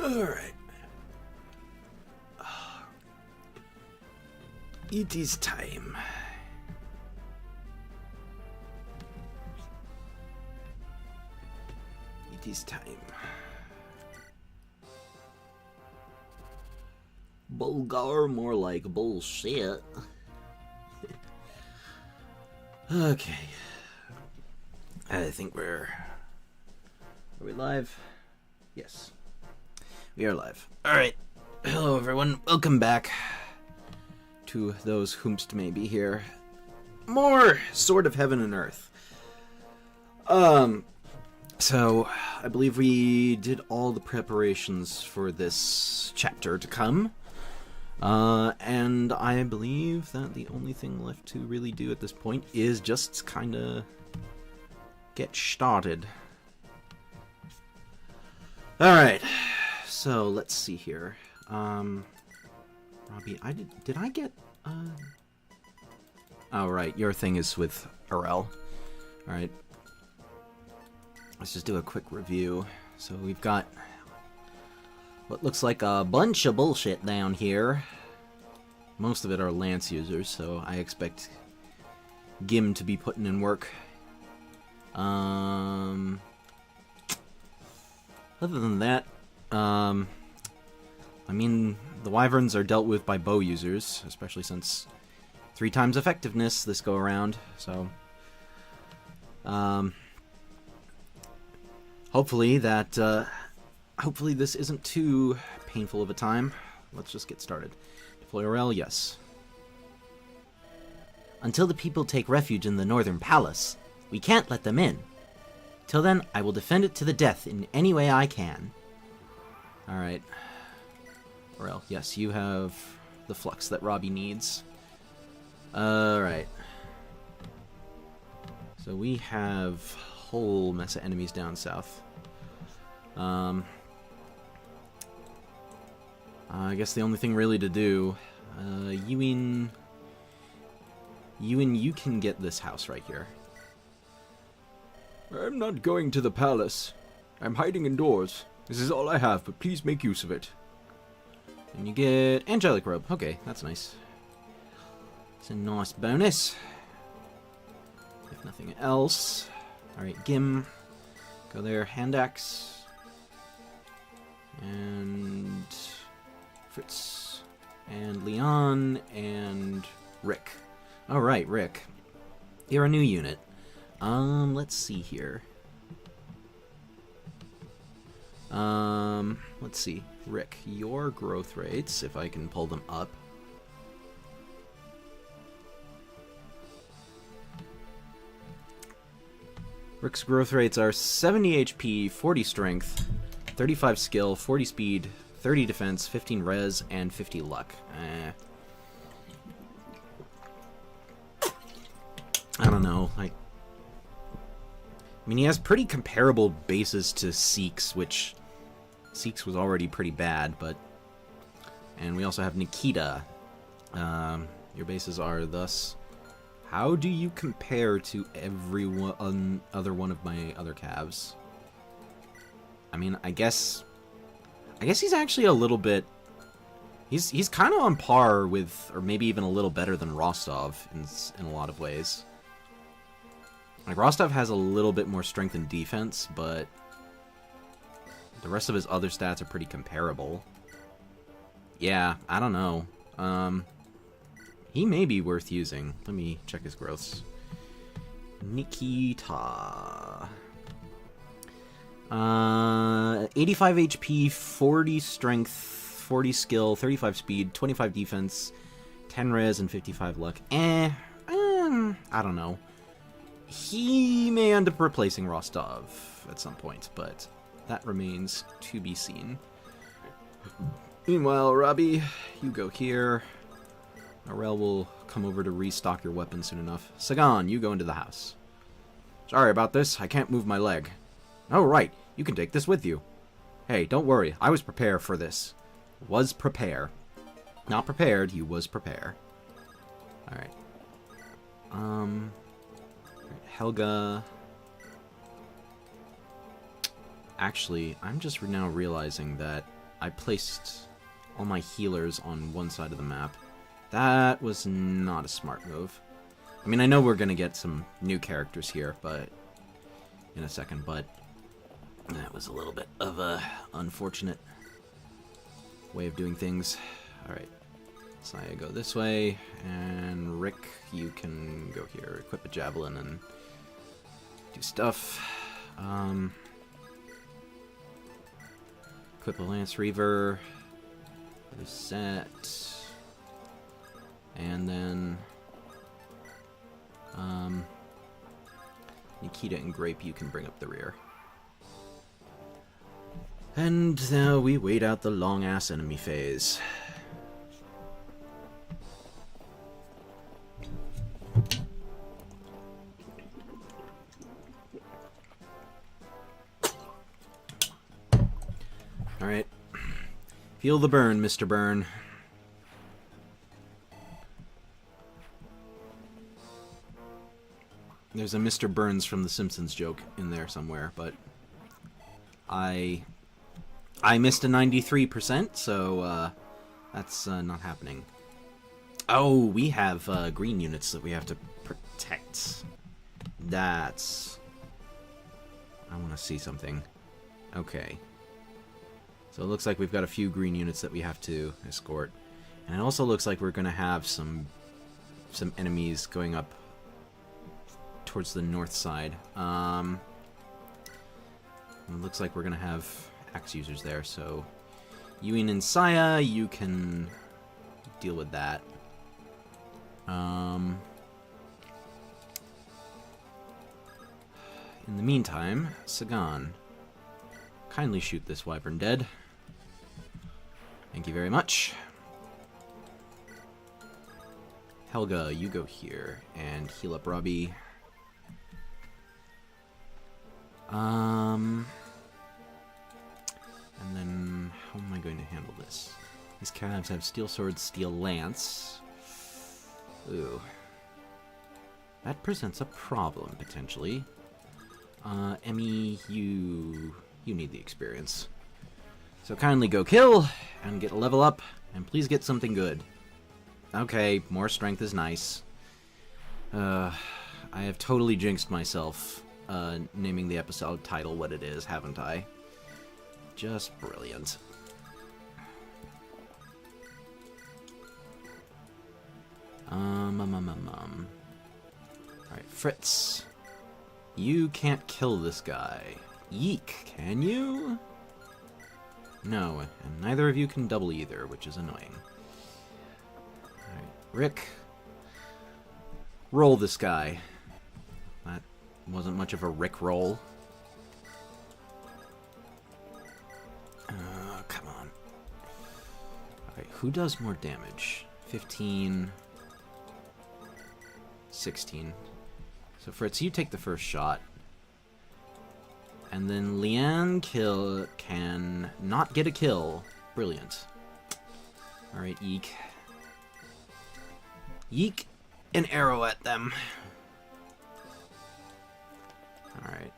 Alright. It is time. It is time. Bulgar, more like bullshit. Okay. I think Are we live? Yes. We are live. Alright. Hello, everyone. Welcome back to those whomst may be here. More Sword of Heaven and Earth. So, I believe we did all the preparations for this chapter to come. And I believe that the only thing left to really do at this point is just kinda get started. Alright, so let's see here. Robbie, did I get, oh, right, your thing is with Arel. Alright. Let's just do a quick review. So we've got what looks like a bunch of bullshit down here. Most of it are Lance users, so I expect Gim to be putting in work. Other than that, I mean, the Wyverns are dealt with by bow users, especially since 3 times effectiveness this go around, so hopefully this isn't too painful of a time. Let's just get started. Deploy Arel, yes. Until the people take refuge in the Northern Palace, we can't let them in. Till then, I will defend it to the death in any way I can. Alright. Arel, yes, you have the flux that Robbie needs. Alright. So we have a whole mess of enemies down south. I guess the only thing really to do, Ewing, you can get this house right here. I'm not going to the palace. I'm hiding indoors. This is all I have, but please make use of it. And you get Angelic Robe. Okay, that's nice. It's a nice bonus. If nothing else. Alright, Gim. Go there. Hand Axe. And Fritz. And Leon. And Rick. Alright, Rick. You're a new unit. Let's see here. Let's see. Rick, your growth rates, if I can pull them up. Rick's growth rates are 70 HP, 40 strength, 35 skill, 40 speed, 30 defense, 15 res, and 50 luck. I don't know, like... I mean, he has pretty comparable bases to Seeks, which... Seeks was already pretty bad, but... And we also have Nikita. Your bases are thus... How do you compare to every other one of my other calves? I mean, I guess he's actually a little bit... He's kind of on par with, or maybe even a little better than Rostov in a lot of ways. Like, Rostov has a little bit more strength and defense, but the rest of his other stats are pretty comparable. Yeah, I don't know. He may be worth using. Let me check his growths. Nikita. 85 HP, 40 strength, 40 skill, 35 speed, 25 defense, 10 res, and 55 luck. I don't know. He may end up replacing Rostov at some point, but that remains to be seen. Meanwhile, Robbie, you go here. Arel will come over to restock your weapon soon enough. Sagan, you go into the house. Sorry about this, I can't move my leg. Oh, right, you can take this with you. Hey, don't worry, I was prepared for this. Was prepare. Not prepared, you was prepare. Alright. Helga. Actually, I'm just now realizing that I placed all my healers on one side of the map. That was not a smart move. I mean, I know we're gonna get some new characters here, but in a second, but that was a little bit of a unfortunate way of doing things. Alright, Saya, go this way, and Rick, you can go here, equip a javelin and do stuff. Equip a Lance Reaver, reset, and then Nikita and Grape, you can bring up the rear. And now we wait out the long-ass enemy phase. Alright. Feel the burn, Mr. Burn. There's a Mr. Burns from The Simpsons joke in there somewhere, but I missed a 93%, so that's not happening. Oh, we have green units that we have to protect. That's... I want to see something. Okay. So it looks like we've got a few green units that we have to escort. And it also looks like we're going to have some enemies going up towards the north side. It looks like we're going to have axe users there, so Yuin and Saya, you can deal with that. In the meantime, Sagan, kindly shoot this wyvern dead. Thank you very much. Helga, you go here and heal up Robbie. And then, how am I going to handle this? These calves have steel sword, steel lance. Ooh. That presents a problem, potentially. Emmy, you need the experience. So kindly go kill, and get a level up, and please get something good. Okay, more strength is nice. I have totally jinxed myself, naming the episode title what it is, haven't I? Just brilliant. Alright, Fritz. You can't kill this guy. Yeek, can you? No, and neither of you can double either, which is annoying. Alright, Rick. Roll this guy. That wasn't much of a Rick roll. Come on. Okay, who does more damage? 15... 16. So Fritz, you take the first shot. And then Leanne can not get a kill. Brilliant. Alright, Yeek. Yeek an arrow at them. Alright.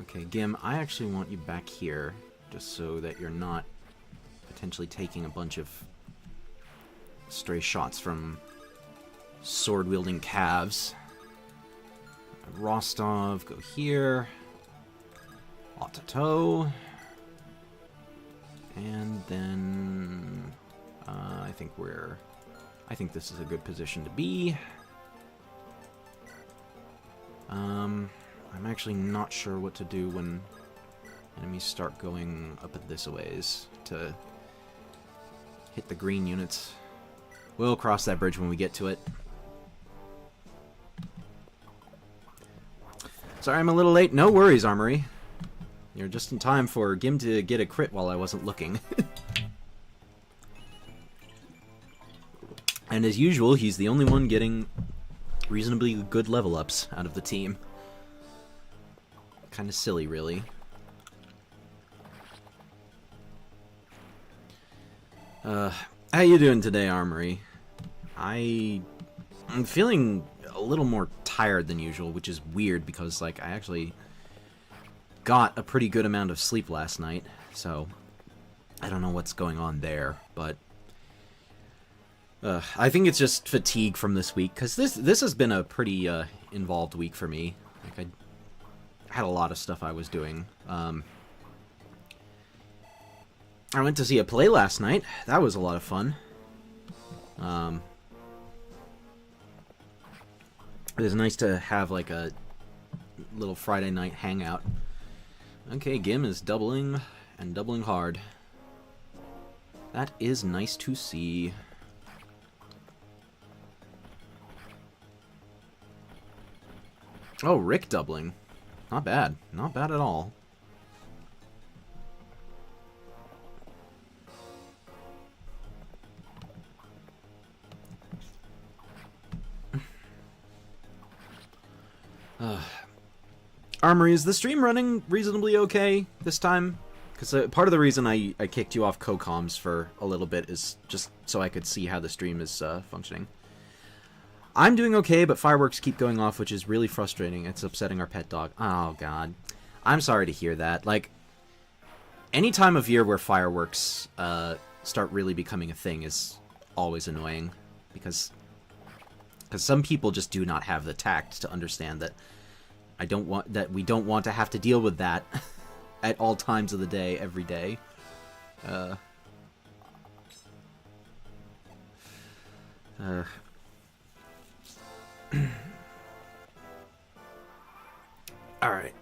Okay, Gim, I actually want you back here, just so that you're not potentially taking a bunch of stray shots from sword-wielding calves. Rostov, go here. Autotow. And then I think this is a good position to be. I'm actually not sure what to do when enemies start going up at this a ways to hit the green units. We'll cross that bridge when we get to it. Sorry I'm a little late. No worries, Armory. You're just in time for Gim to get a crit while I wasn't looking. And as usual, he's the only one getting reasonably good level ups out of the team. Kind of silly, really. How you doing today, Armory? I'm feeling a little more tired than usual, which is weird because, like, I actually got a pretty good amount of sleep last night, so I don't know what's going on there, but I think it's just fatigue from this week, because this has been a pretty involved week for me. Like, I had a lot of stuff I was doing. I went to see a play last night. That was a lot of fun. It was nice to have, like, a little Friday night hangout. Okay, Gim is doubling, and doubling hard. That is nice to see. Oh, Rick doubling. Not bad. Not bad at all. Armory, is the stream running reasonably okay this time? Because part of the reason I kicked you off co-coms for a little bit is just so I could see how the stream is functioning. I'm doing okay, but fireworks keep going off, which is really frustrating. It's upsetting our pet dog. Oh, God. I'm sorry to hear that. Like, any time of year where fireworks start really becoming a thing is always annoying. Because some people just do not have the tact to understand that we don't want to have to deal with that at all times of the day, every day. Alright.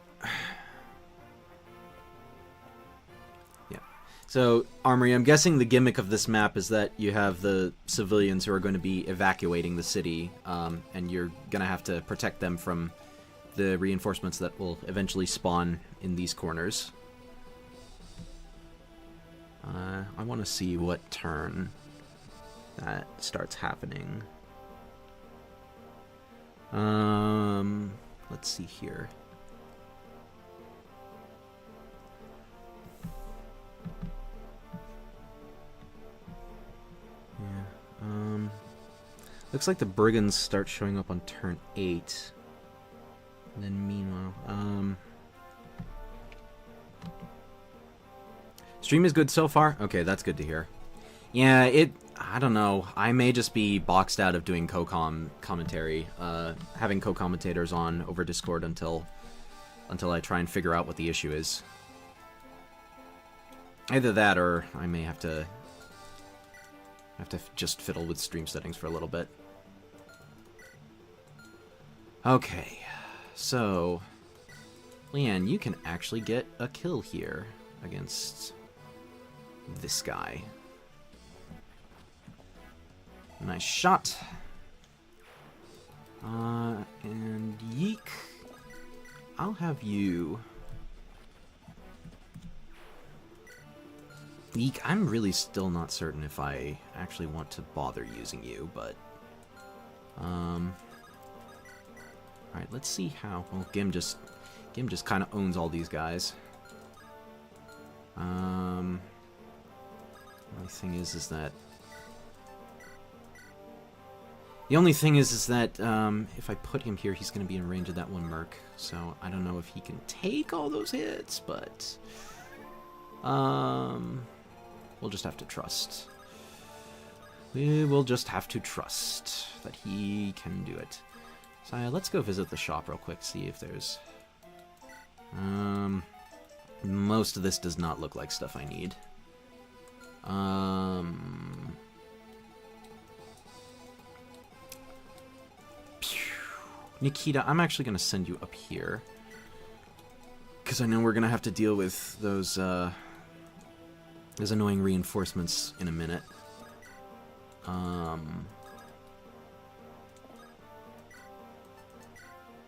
Yeah. So, Armory, I'm guessing the gimmick of this map is that you have the civilians who are going to be evacuating the city, and you're going to have to protect them from the reinforcements that will eventually spawn in these corners. I want to see what turn that starts happening. Let's see here. Yeah, looks like the brigands start showing up on turn 8. And then meanwhile, stream is good so far? Okay, that's good to hear. Yeah, I don't know. I may just be boxed out of doing commentary, having co-commentators on over Discord until I try and figure out what the issue is. Either that, or I may have to just fiddle with stream settings for a little bit. Okay, so Leanne, you can actually get a kill here against this guy. Nice shot. And yeek. I'll have you. Yeek, I'm really still not certain if I actually want to bother using you, but alright, let's see how. Well, Gim just kind of owns all these guys. The only thing is that if I put him here, he's going to be in range of that one merc. So I don't know if he can take all those hits, but we'll just have to trust. We will just have to trust that he can do it. So let's go visit the shop real quick, see if there's... most of this does not look like stuff I need. Nikita, I'm actually going to send you up here. Because I know we're going to have to deal with those annoying reinforcements in a minute.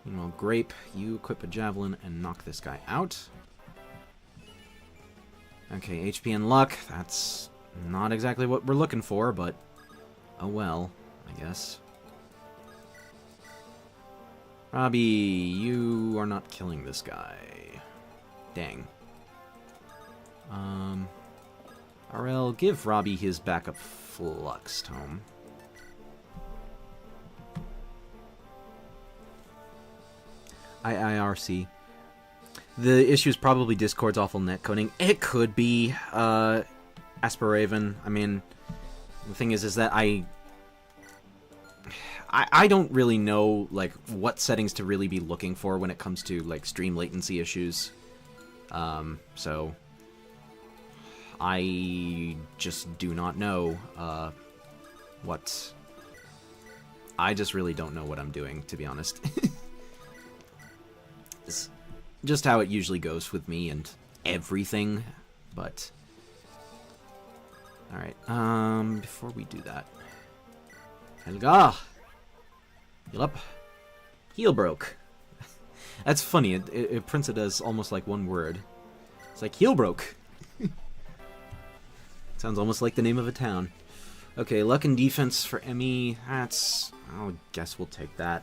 Meanwhile, Grape, you equip a javelin and knock this guy out. Okay, HP and luck. That's not exactly what we're looking for, but oh well, I guess. Robbie, you are not killing this guy. Dang. RL, give Robbie his backup flux tome. IIRC. The issue is probably Discord's awful netcoding. It could be, Aspiraven. I mean, the thing is that I don't really know, like, what settings to really be looking for when it comes to, like, stream latency issues. So I just do not know, what... I just really don't know what I'm doing, to be honest. It's just how it usually goes with me and everything, but... Alright, before we do that... Helga! Heal up. Heal broke. That's funny, it prints it as almost like one word. It's like, heal broke. Sounds almost like the name of a town. Okay, luck and defense for Emmy, that's... I guess we'll take that.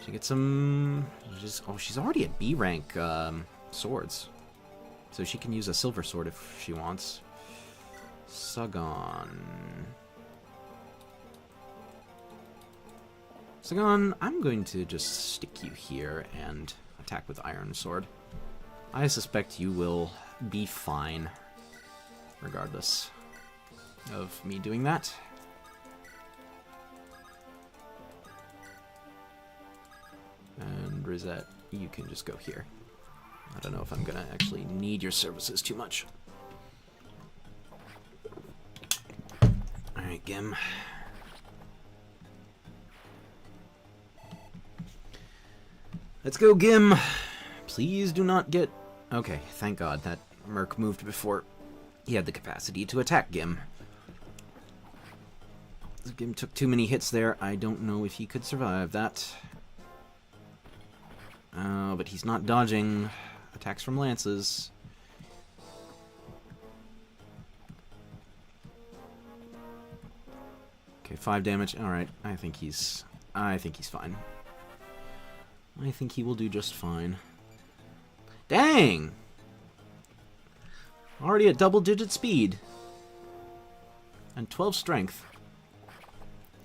She gets some... oh, she's already at B rank swords. So she can use a silver sword if she wants. Sagan. Sagan, I'm going to just stick you here and attack with Iron Sword. I suspect you will be fine, regardless of me doing that. And Rosette, you can just go here. I don't know if I'm gonna actually need your services too much. Alright, Gim. Let's go, Gim! Please do not get... Okay, thank God that Merc moved before he had the capacity to attack Gim. Gim took too many hits there. I don't know if he could survive that. But he's not dodging attacks from lances. Okay, 5 damage. Alright, I think he's fine. I think he will do just fine. Dang! Already at double-digit speed. And 12 strength.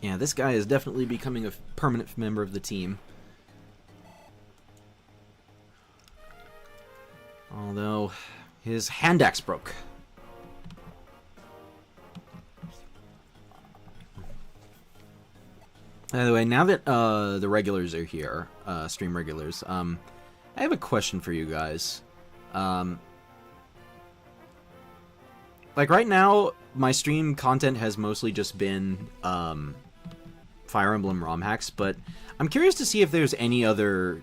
Yeah, this guy is definitely becoming a permanent member of the team. Although, his hand axe broke. By the way, now that the regulars are here, stream regulars, I have a question for you guys. Like, right now, my stream content has mostly just been Fire Emblem ROM hacks, but I'm curious to see if there's any other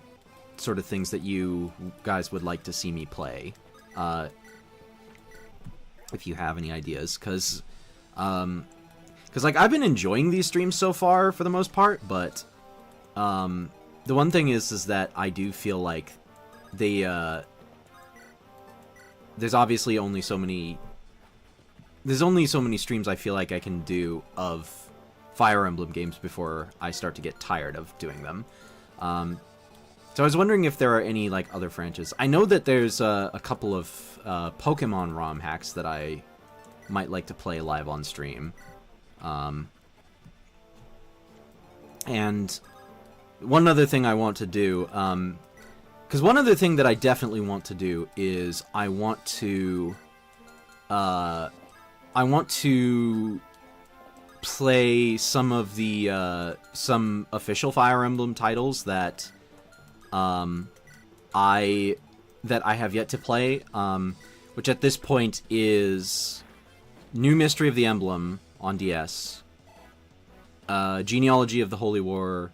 sort of things that you guys would like to see me play. If you have any ideas, because like, I've been enjoying these streams so far for the most part, but the one thing is that I do feel like they there's obviously only so many streams I feel like I can do of Fire Emblem games before I start to get tired of doing them. So I was wondering if there are any, like, other franchises. I know that there's a couple of Pokemon ROM hacks that I might like to play live on stream. And one other thing I want to do, because one other thing that I definitely want to do is I want to play some of the some official Fire Emblem titles that I have yet to play, which at this point is New Mystery of the Emblem on DS, Genealogy of the Holy War,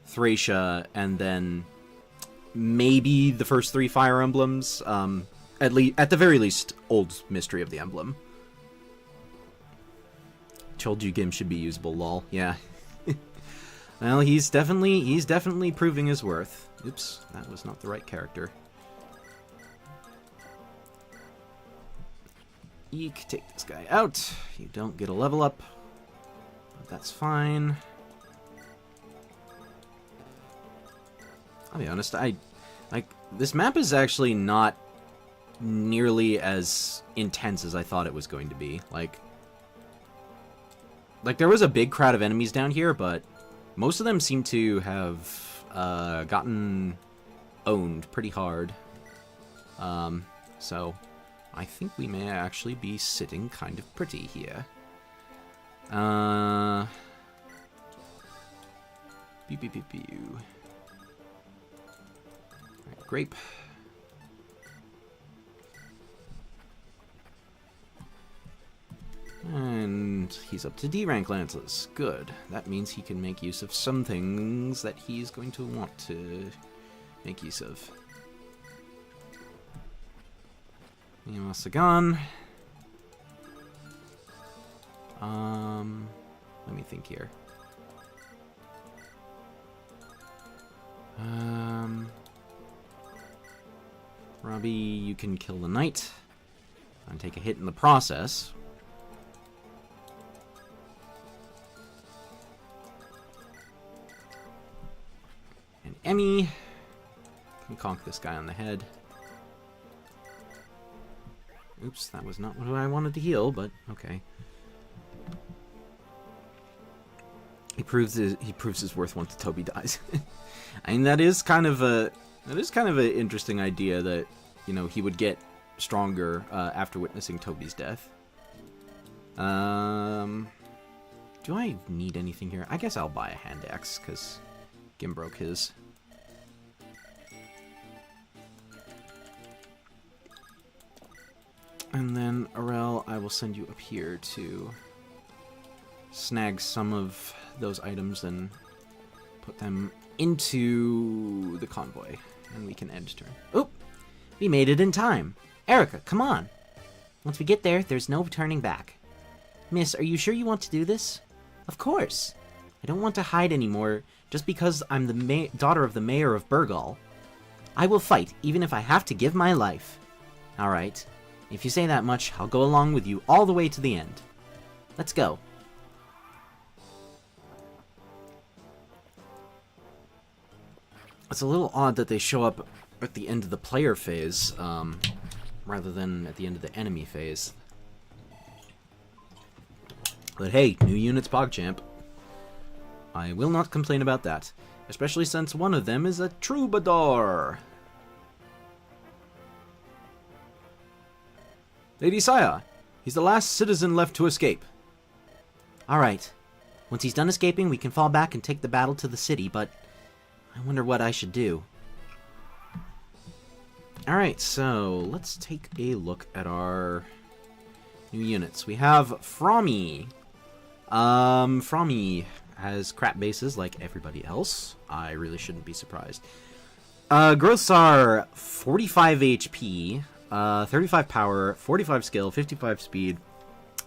Thracia, and then maybe the first 3 Fire Emblems, at the very least, Old Mystery of the Emblem. Told you Gim should be usable, lol. Yeah. Well, he's definitely proving his worth. Oops, that was not the right character. Eek, take this guy out. You don't get a level up. But that's fine. I'll be honest, this map is actually not nearly as intense as I thought it was going to be. Like there was a big crowd of enemies down here, but most of them seem to have gotten owned pretty hard. So I think we may actually be sitting kind of pretty here. Pew, pew, pew, pew. Right, grape. And he's up to D rank lances. Good. That means he can make use of some things that he's going to want to make use of. He wants a gun. Let me think here. Robbie, you can kill the knight and take a hit in the process. And Emmy can conk this guy on the head. Oops, that was not what I wanted to heal, but okay. He proves his worth once Toby dies. I mean, that is kind of an interesting idea that, you know, he would get stronger after witnessing Toby's death. Do I need anything here? I guess I'll buy a hand axe because Gim broke his. And then, Arel, I will send you up here to snag some of those items and put them into the convoy. And we can end turn. Oop! We made it in time. Erica, come on. Once we get there, there's no turning back. Miss, are you sure you want to do this? Of course. I don't want to hide anymore just because I'm the daughter of the mayor of Burgal. I will fight, even if I have to give my life. Alright. If you say that much, I'll go along with you all the way to the end. Let's go. It's a little odd that they show up at the end of the player phase, rather than at the end of the enemy phase. But hey, new units PogChamp. I will not complain about that, especially since one of them is a troubadour. Lady Saya, he's the last citizen left to escape. Alright. Once he's done escaping, we can fall back and take the battle to the city, but I wonder what I should do. Alright, so let's take a look at our new units. We have Frommy. Frommy has crap bases like everybody else. I really shouldn't be surprised. Growths are 45 HP, 35 power, 45 skill, 55 speed,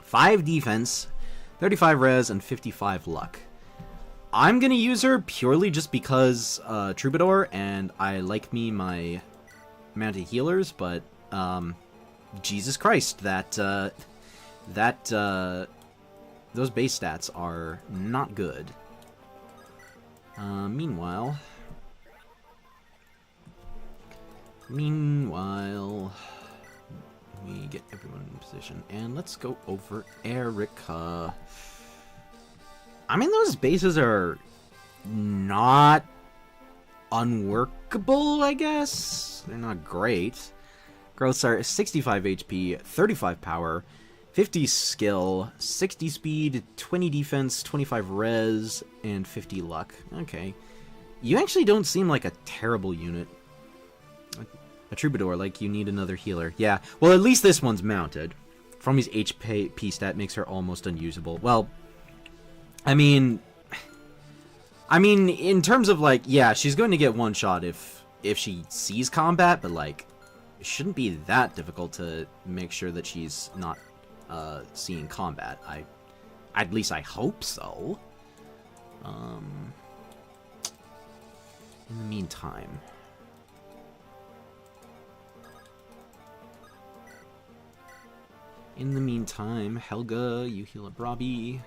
5 defense, 35 res, and 55 luck. I'm gonna use her purely just because Troubadour, and I like me my mounted healers, but Jesus Christ, those base stats are not good. Meanwhile, we get everyone in position, and let's go over Erica. I mean, those bases are not unworkable, I guess. They're not great. Growths are 65 HP, 35 power, 50 skill, 60 speed, 20 defense, 25 res, and 50 luck. Okay. You actually don't seem like a terrible unit. A Troubadour, like you need another healer. Yeah, well, at least this one's mounted. Frommy's HP stat makes her almost unusable. Well, I mean, in terms of, like, yeah, she's going to get one shot if she sees combat, but, like, it shouldn't be that difficult to make sure that she's not seeing combat. At least I hope so. In the meantime, Helga, you heal up Robbie.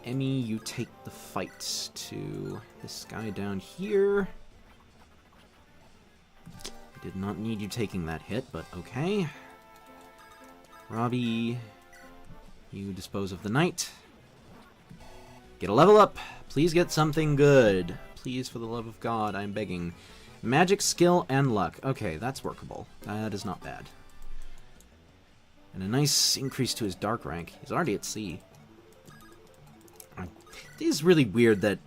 Emmy, you take the fight to this guy down here. I did not need you taking that hit, but okay. Robbie, you dispose of the knight. Get a level up. Please get something good. please, for the love of God, I'm begging. Magic, skill, and luck. Okay, that's workable. That is not bad. And a nice increase to his dark rank. He's already at C. It is really weird that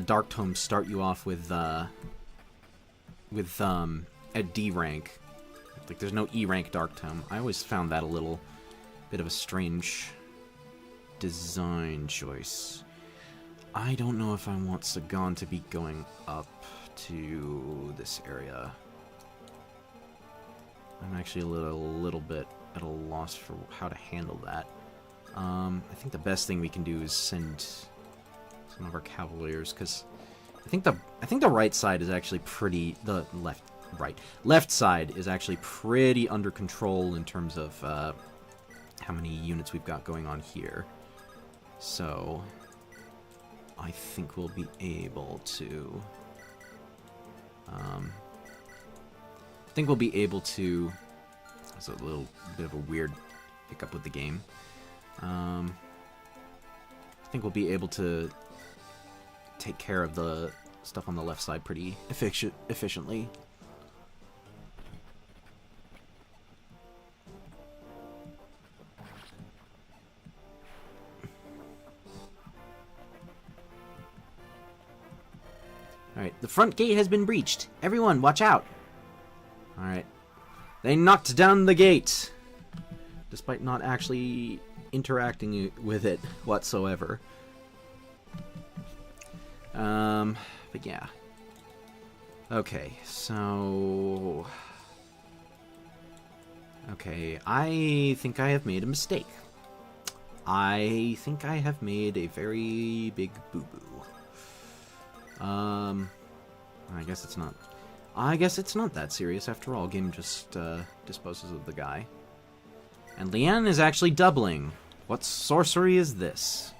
dark tomes start you off with at D rank. Like there's no E rank dark tome. I always found that a little bit of a strange design choice. I don't know if I want Sagan to be going up to this area. I'm actually a little bit at a loss for how to handle that. I think the best thing we can do is send some of our cavaliers, because I think the right side is actually pretty. The left side is actually pretty under control in terms of how many units we've got going on here. So I think we'll be able to. It's a little bit of a weird hiccup with the game. I think we'll be able to take care of the stuff on the left side pretty efficiently. Alright, the front gate has been breached. Everyone, watch out! Alright. They knocked down the gate! Despite not actually interacting with it whatsoever. But yeah. Okay, so... Okay, I think I have made a mistake. I think I have made a very big boo-boo. I guess it's not... I guess it's not that serious after all. Game just disposes of the guy. And Leanne is actually doubling. What sorcery is this?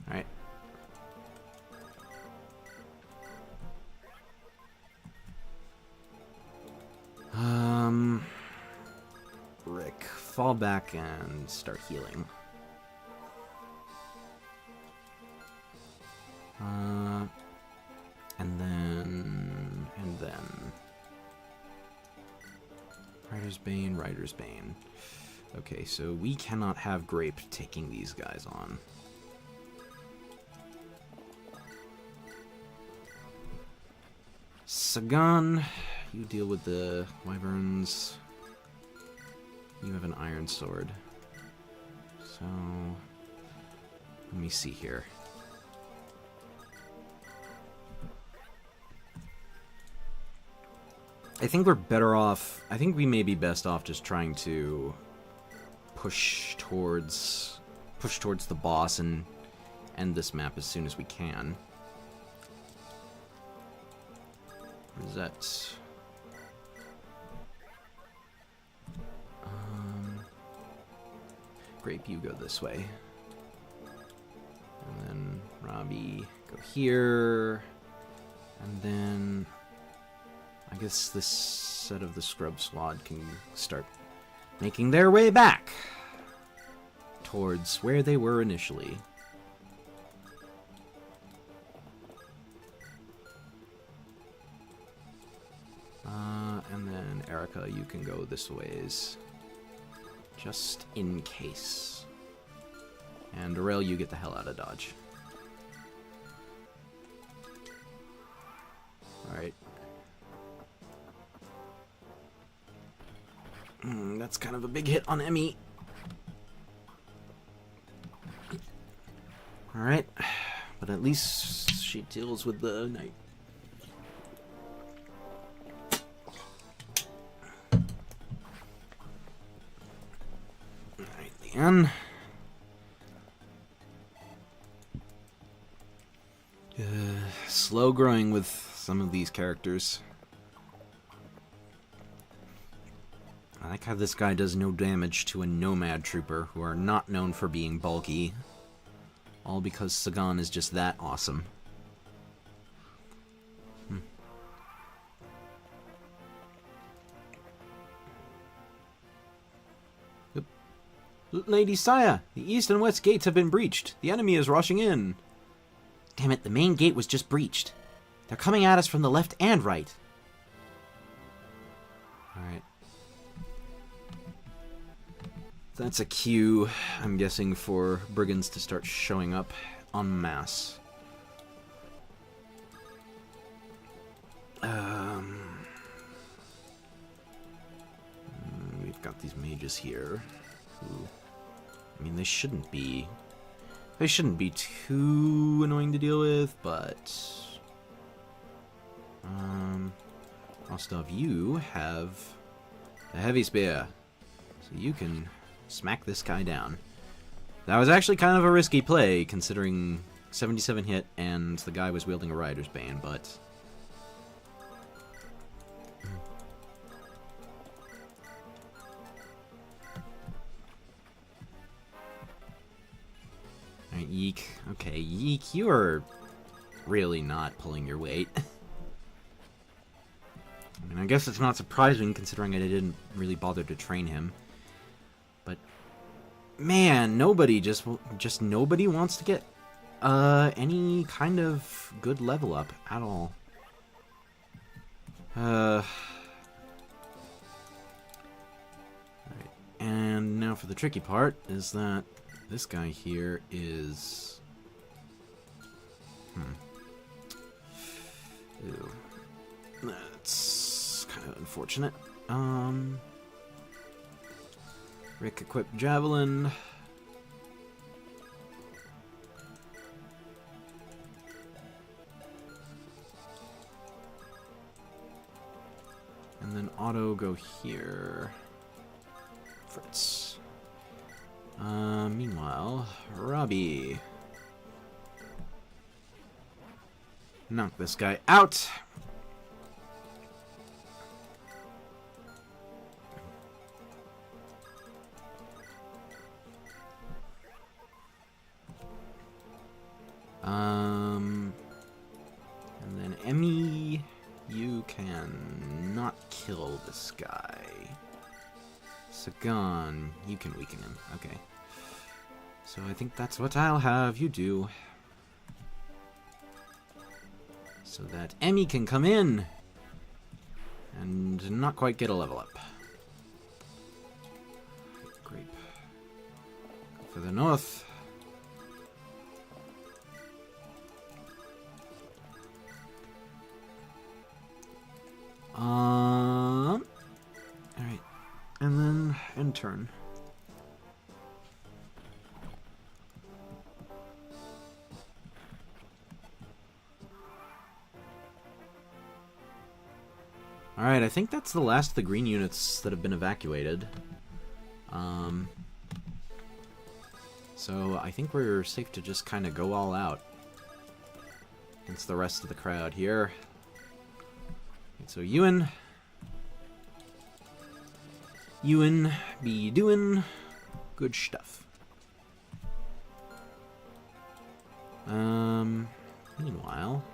Alright. Rick, fall back and start healing. And then... Rider's Bane. Okay, so we cannot have Grape taking these guys on. Sagan, you deal with the Wyverns. You have an Iron Sword. So... let me see here. I think we're better off... I think we may be best off just trying to push towards the boss and end this map as soon as we can. Rosette. Grape, you go this way. And then Robbie, go here. And then... I guess this set of the Scrub Squad can start making their way back towards where they were initially. And then Erica, you can go this ways, just in case. And Darrell, you get the hell out of Dodge. Alright. That's kind of a big hit on Emmy. Alright. But at least she deals with the knight. Alright, Leanne. Slow growing with some of these characters. I like how this guy does no damage to a Nomad Trooper, who are not known for being bulky. All because Sagan is just that awesome. Oop. Lady Saya, the east and west gates have been breached. The enemy is rushing in. Damn it, the main gate was just breached. They're coming at us from the left and right. Alright. That's a cue, I'm guessing, for brigands to start showing up en masse. We've got these mages here who, I mean, they shouldn't be too annoying to deal with, but Rostov, you have a heavy spear, so you can smack this guy down. That was actually kind of a risky play, considering 77 hit and the guy was wielding a Rider's Bane, but alright, Yeek. Okay, Yeek, you are really not pulling your weight. I mean, I guess it's not surprising considering I didn't really bother to train him. But man, nobody just nobody wants to get any kind of good level up at all. Alright. And now for the tricky part is that this guy here is Ew. That's kind of unfortunate. Rick equipped Javelin. And then Auto go here. Fritz. Meanwhile, Robbie. Knock this guy out. And then Emmy, you can not kill this guy. Sagan, you can weaken him. Okay. So I think that's what I'll have you do. So that Emmy can come in and not quite get a level up. Grape. Go for the north. Alright. And then end turn. Alright, I think that's the last of the green units that have been evacuated. So I think we're safe to just kind of go all out against the rest of the crowd here. So Ewan be doing good stuff. Meanwhile,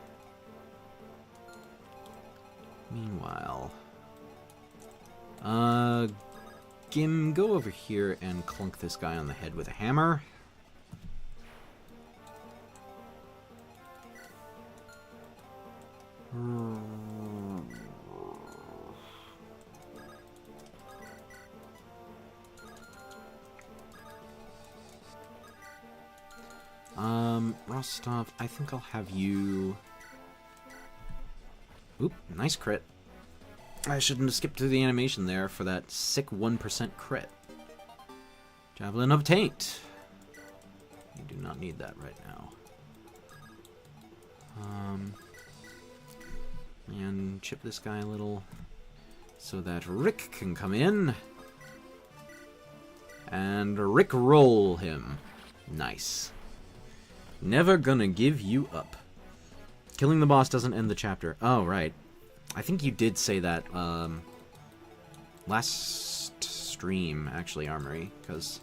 Gim, go over here and clunk this guy on the head with a hammer. Rostov, I think I'll have you... Oop, nice crit. I shouldn't have skipped through the animation there for that sick 1% crit. Javelin of Taint. You do not need that right now. And chip this guy a little so that Rick can come in. And Rick roll him. Nice. Never gonna give you up. Killing the boss doesn't end the chapter. Oh, right. I think you did say that last stream, actually, Armory, because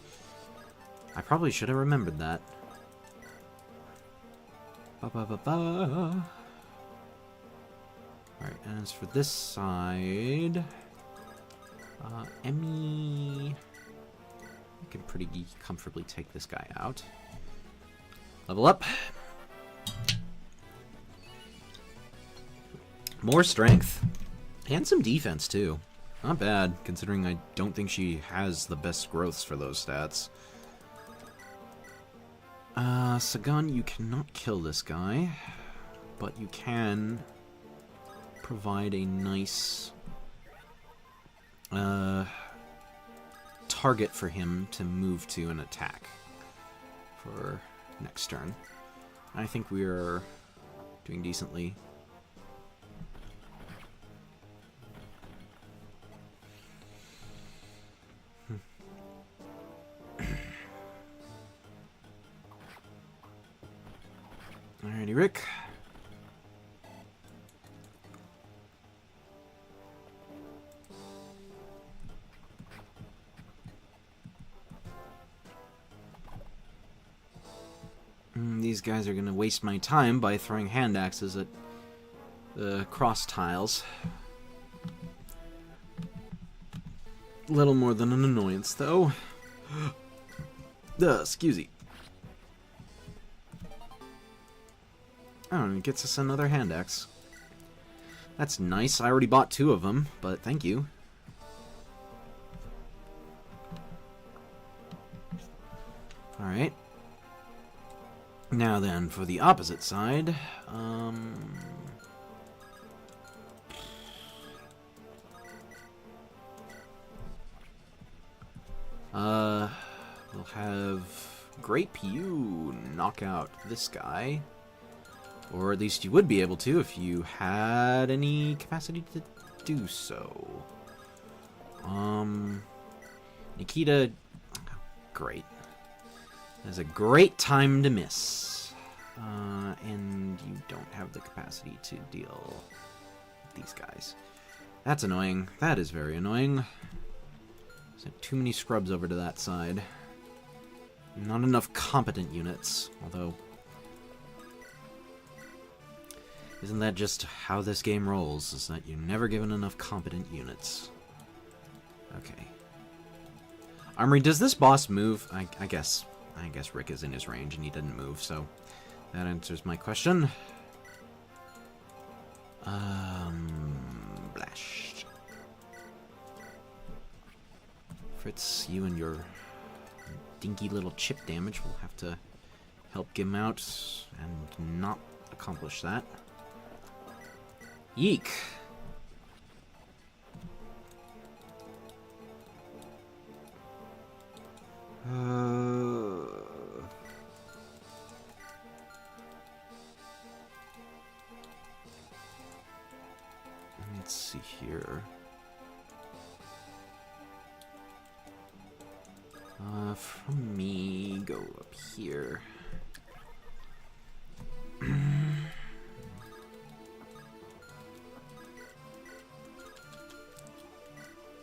I probably should have remembered that. Alright, and as for this side, Emmy... I can pretty comfortably take this guy out. Level up. More strength. And some defense, too. Not bad, considering I don't think she has the best growths for those stats. Sagan, you cannot kill this guy, but you can provide a nice target for him to move to and attack for next turn. I think we are doing decently. Alrighty, Rick. These guys are going to waste my time by throwing hand axes at the cross tiles. Little more than an annoyance, though. Excuse me. Oh, and it gets us another hand axe. That's nice. I already bought 2 of them, but thank you. Alright. Now then, for the opposite side, we'll have Grape, you knock out this guy. Or at least you would be able to if you had any capacity to do so. Nikita, great. That's a great time to miss. And you don't have the capacity to deal with these guys. That's annoying. That is very annoying. Sent too many scrubs over to that side. Not enough competent units, although... Isn't that just how this game rolls, is that you're never given enough competent units? Okay. Armory, does this boss move? I guess Rick is in his range and he didn't move, so that answers my question. Blast. Fritz, you and your dinky little chip damage will have to help him out and not accomplish that. Yeek. Let's see here. From me, go up here.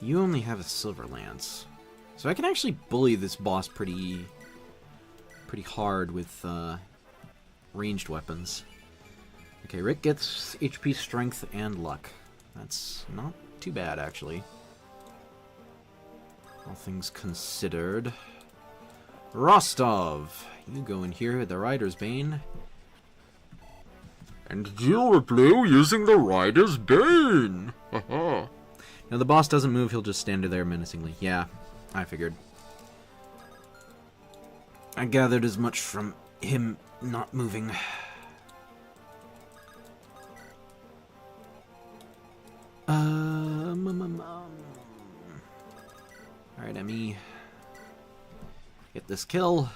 You only have a silver lance, so I can actually bully this boss pretty hard with ranged weapons. Okay, Rick gets HP, strength, and luck. That's not too bad, actually. All things considered. Rostov, you go in here with the Rider's Bane. And deal with Blue using the Rider's Bane! Haha. Now, the boss doesn't move, he'll just stand there menacingly. Yeah, I figured. I gathered as much from him not moving. Alright, Emmy. Get this kill.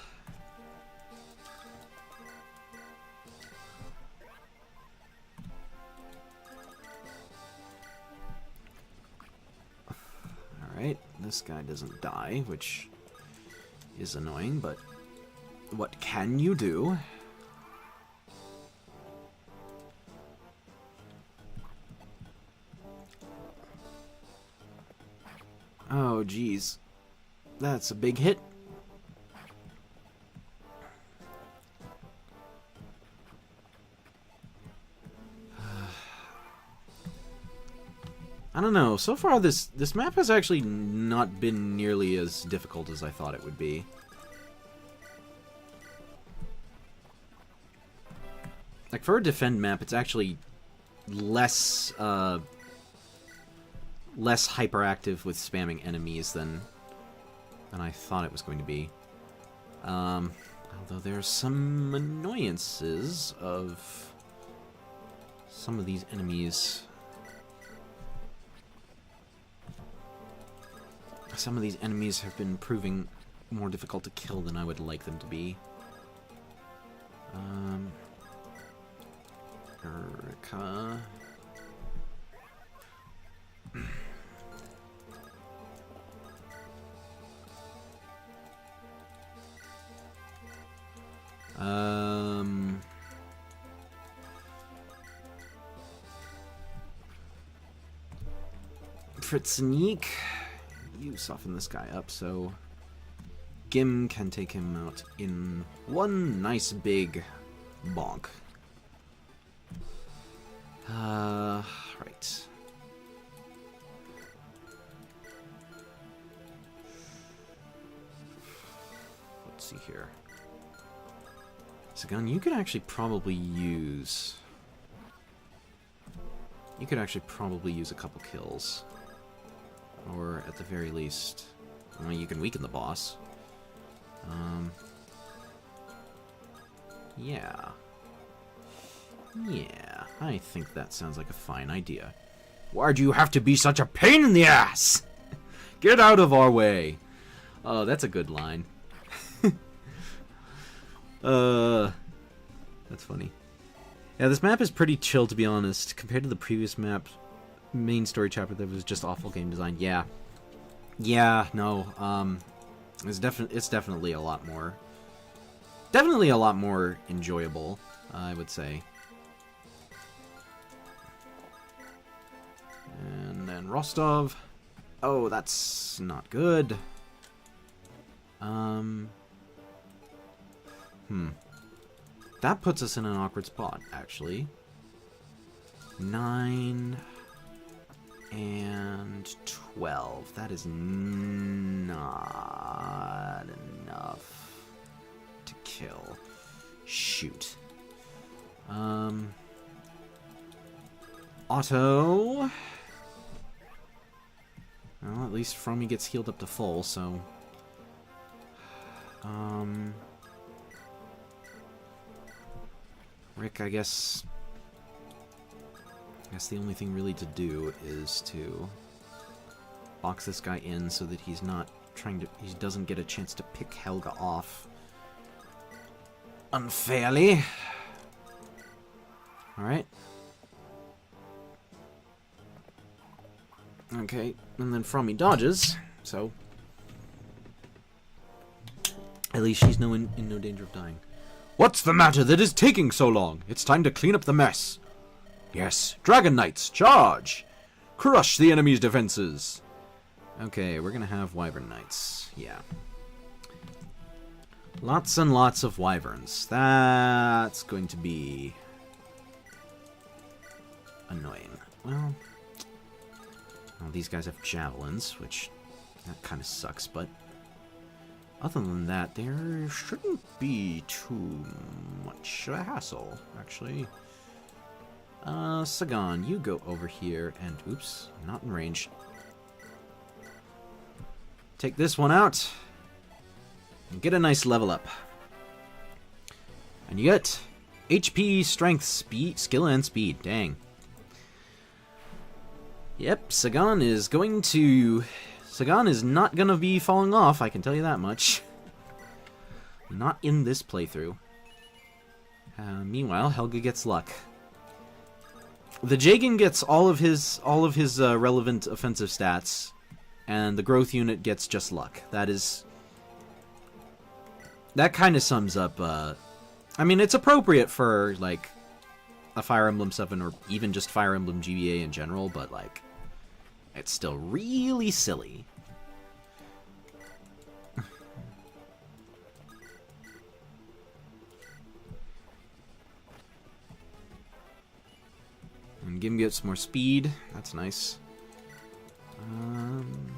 Alright, this guy doesn't die, which is annoying, but what can you do? Oh, geez. That's a big hit. I don't know. So far, this map has actually not been nearly as difficult as I thought it would be. Like, for a defend map, it's actually less, less hyperactive with spamming enemies than I thought it was going to be. Although there's some annoyances of some of these enemies. Some of these enemies have been proving more difficult to kill than I would like them to be. Erica. Fritzenik, you soften this guy up so Gim can take him out in one nice big bonk. Right. Let's see here. Sagan, you could actually probably use... You could actually probably use a couple kills. Or, at the very least... Well, you can weaken the boss. Yeah. Yeah, I think that sounds like a fine idea. Why do you have to be such a pain in the ass? Get out of our way! Oh, that's a good line. That's funny. Yeah, this map is pretty chill, to be honest, compared to the previous map, main story chapter that was just awful game design. Yeah. Yeah, no, it's definitely a lot more... Definitely a lot more enjoyable, I would say. And then Rostov. Oh, that's not good. That puts us in an awkward spot, actually. 9 and 12. That is not enough to kill. Shoot. Otto. Well, at least Frommy gets healed up to full, so... Rick, I guess the only thing really to do is to box this guy in so that he's not trying to... He doesn't get a chance to pick Helga off unfairly. Alright. Okay, and then Frommy dodges, so... At least she's in no danger of dying. What's the matter that is taking so long? It's time to clean up the mess. Yes, Dragon Knights, charge! Crush the enemy's defenses. Okay, we're gonna have Wyvern Knights. Yeah. Lots and lots of Wyverns. That's going to be... annoying. Well, these guys have javelins, which... that kind of sucks, but... other than that, there shouldn't be too much a hassle, actually. Sagan, you go over here and... oops, not in range. Take this one out. And get a nice level up. And you get HP, strength, speed, skill, and speed. Dang. Yep, Sagan is going to... Sagan is not gonna be falling off, I can tell you that much. Not in this playthrough. Meanwhile, Helga gets luck. The Jagan gets all of his relevant offensive stats, and the growth unit gets just luck. That kind of sums up. I mean, it's appropriate for like a Fire Emblem 7 or even just Fire Emblem GBA in general, but like, it's still really silly. And Gim gets more speed. That's nice. And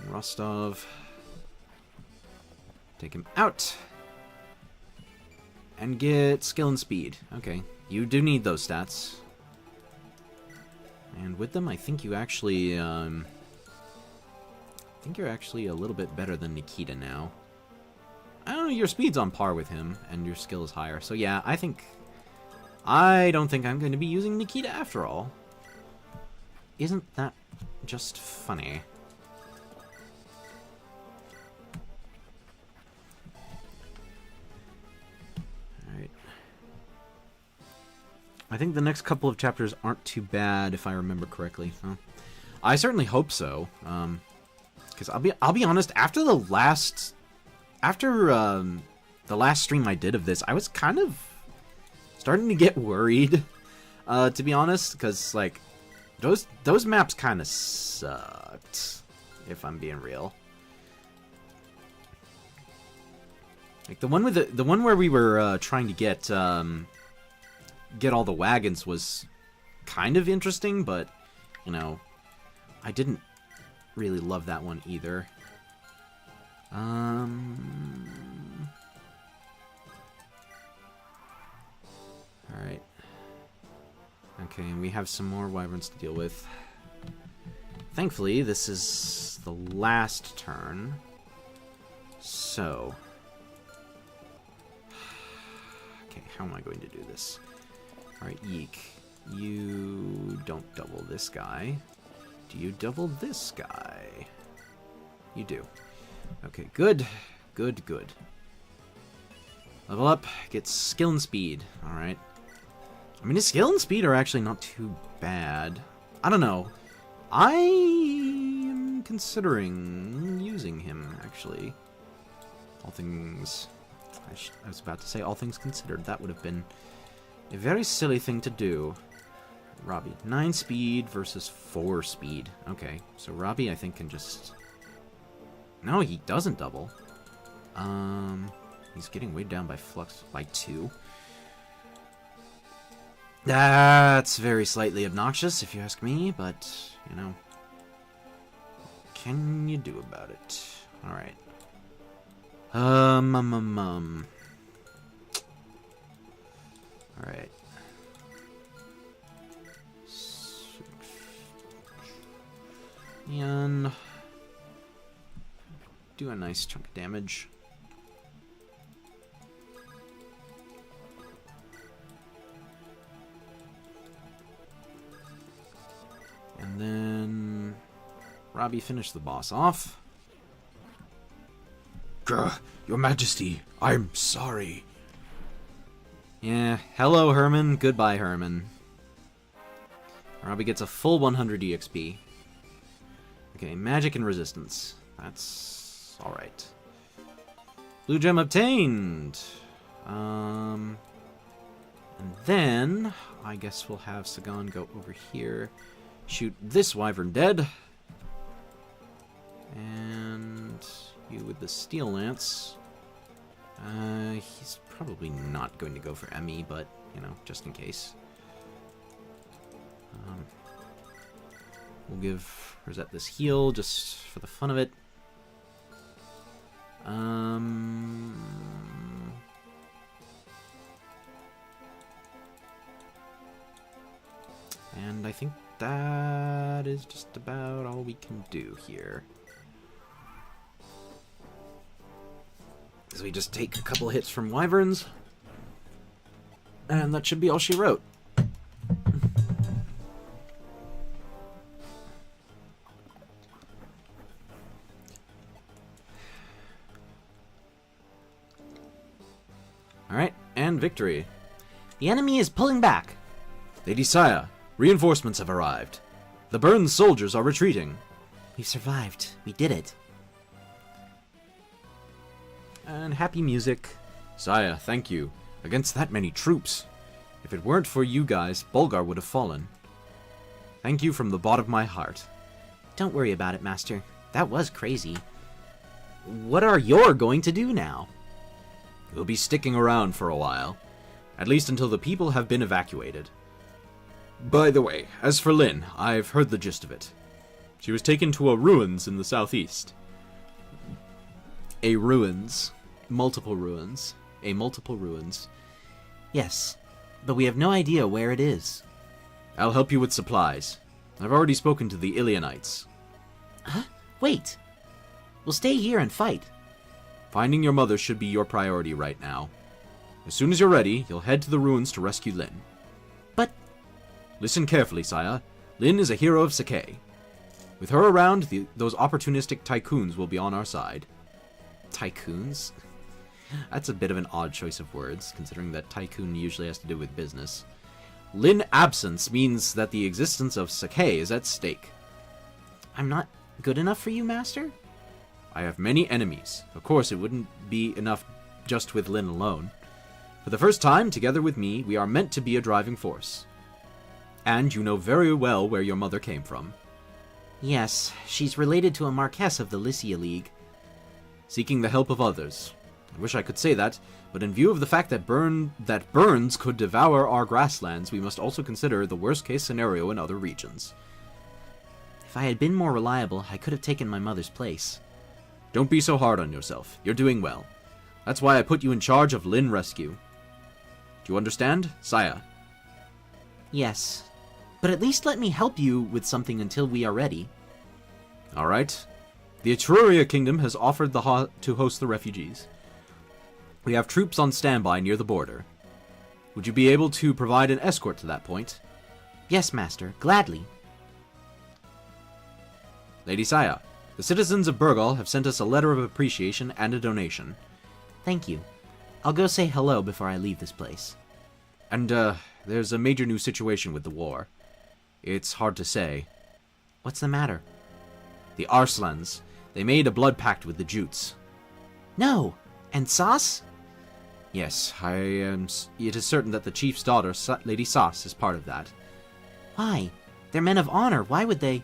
Rostov. Take him out. And get skill and speed. Okay, you do need those stats. And with them, I think you actually, I think you're actually a little bit better than Nikita now. I don't know, your speed's on par with him, and your skill is higher. So yeah, I don't think I'm going to be using Nikita after all. Isn't that just funny? Alright. I think the next couple of chapters aren't too bad, if I remember correctly. Huh? I certainly hope so. Because I'll be honest, after the last stream I did of this, I was kind of starting to get worried, to be honest, because like those maps kind of sucked, if I'm being real. Like the one with the one where we were trying to get all the wagons was kind of interesting, but you know, I didn't really love that one either. Alright. Okay, and we have some more wyverns to deal with. Thankfully, this is the last turn. So. Okay, how am I going to do this? Alright, Yeek. You don't double this guy. Do you double this guy? You do. Okay, good. Good, good. Level up, get skill and speed. Alright. I mean, his skill and speed are actually not too bad. I don't know. I am considering using him, actually. All things... I was about to say all things considered. That would have been a very silly thing to do. Robbie, 9 speed versus 4 speed. Okay, so Robbie, I think, can just... No, he doesn't double. He's getting weighed down by Flux by 2. That's very slightly obnoxious, if you ask me, but, you know, what can you do about it? Alright. Alright. And do a nice chunk of damage. And then Robbie finished the boss off. Grr, Your Majesty, I'm sorry. Yeah, hello Herman, goodbye Herman. Robbie gets a full 100 EXP. Okay, magic and resistance. That's alright. Blue gem obtained! And then, I guess we'll have Sagan go over here, shoot this wyvern dead. And you with the steel lance. He's probably not going to go for Emmy, but, you know, just in case. We'll give Rosette this heal just for the fun of it. And I think that is just about all we can do here. So we just take a couple hits from wyverns, and that should be all she wrote. Alright, and victory. The enemy is pulling back. Lady Saya, reinforcements have arrived. The Burns soldiers are retreating. We've survived. We did it. And happy music. Saya, thank you. Against that many troops. If it weren't for you guys, Bulgar would have fallen. Thank you from the bottom of my heart. Don't worry about it, Master. That was crazy. What are you going to do now? We'll be sticking around for a while. At least until the people have been evacuated. By the way, as for Lynn, I've heard the gist of it. She was taken to a ruins in the southeast. A ruins. Multiple ruins. A multiple ruins. Yes, but we have no idea where it is. I'll help you with supplies. I've already spoken to the Ilianites. Huh? Wait. We'll stay here and fight. Finding your mother should be your priority right now. As soon as you're ready, you'll head to the ruins to rescue Lin. But... Listen carefully, Saya. Lin is a hero of Sakai. With her around, those opportunistic tycoons will be on our side. Tycoons? That's a bit of an odd choice of words, considering that tycoon usually has to do with business. Lin absence means that the existence of Sakai is at stake. I'm not good enough for you, Master? I have many enemies. Of course, it wouldn't be enough just with Lin alone. For the first time, together with me, we are meant to be a driving force. And you know very well where your mother came from. Yes, she's related to a Marquess of the Lycia League. Seeking the help of others. I wish I could say that, but in view of the fact that burns could devour our grasslands, we must also consider the worst-case scenario in other regions. If I had been more reliable, I could have taken my mother's place. Don't be so hard on yourself. You're doing well. That's why I put you in charge of Lin Rescue. Do you understand, Saya? Yes, but at least let me help you with something until we are ready. All right. The Etruria Kingdom has offered to host the refugees. We have troops on standby near the border. Would you be able to provide an escort to that point? Yes, Master, gladly. Lady Saya, the citizens of Burgal have sent us a letter of appreciation and a donation. Thank you. I'll go say hello before I leave this place. And, there's a major new situation with the war. It's hard to say. What's the matter? The Arslans. They made a blood pact with the Jutes. No! And Sas? Yes, it is certain that the chief's daughter, Lady Sas, is part of that. Why? They're men of honor. Why would they...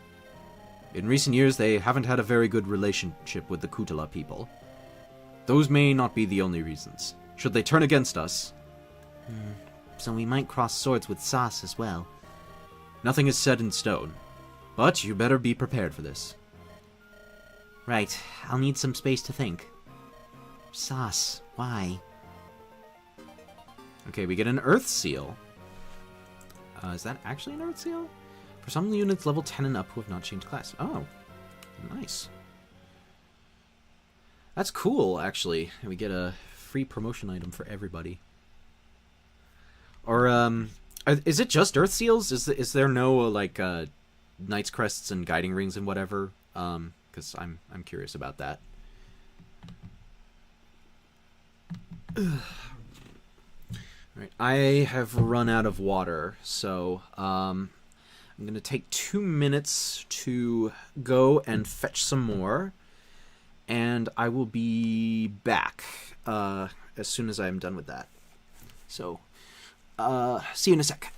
In recent years, they haven't had a very good relationship with the Kutala people. Those may not be the only reasons. Should they turn against us... So we might cross swords with Sas as well. Nothing is set in stone. But you better be prepared for this. Right. I'll need some space to think. Sas. Why? Okay, we get an Earth Seal. Is that actually an Earth Seal? For some units level 10 and up who have not changed class. Oh, nice. That's cool, actually. We get a free promotion item for everybody. Or, is it just Earth Seals? Is there no, like, Knight's Crests and Guiding Rings and whatever? Because I'm curious about that. Alright, I have run out of water, so, I'm going to take 2 minutes to go and fetch some more, and I will be back as soon as I'm done with that. So, see you in a sec.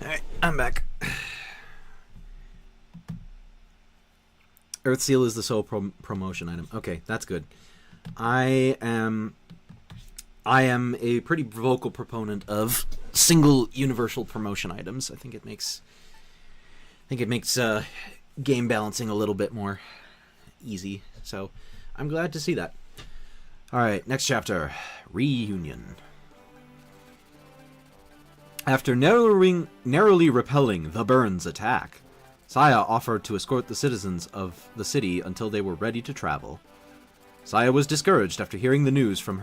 Alright, I'm back. Earth Seal is the sole promotion item. Okay, that's good. I am a pretty vocal proponent of single universal promotion items. I think it makes game balancing a little bit more easy. So I'm glad to see that. All right, next chapter, Reunion. After narrowly repelling the Burns attack, Saya offered to escort the citizens of the city until they were ready to travel. Saya was discouraged after hearing the news from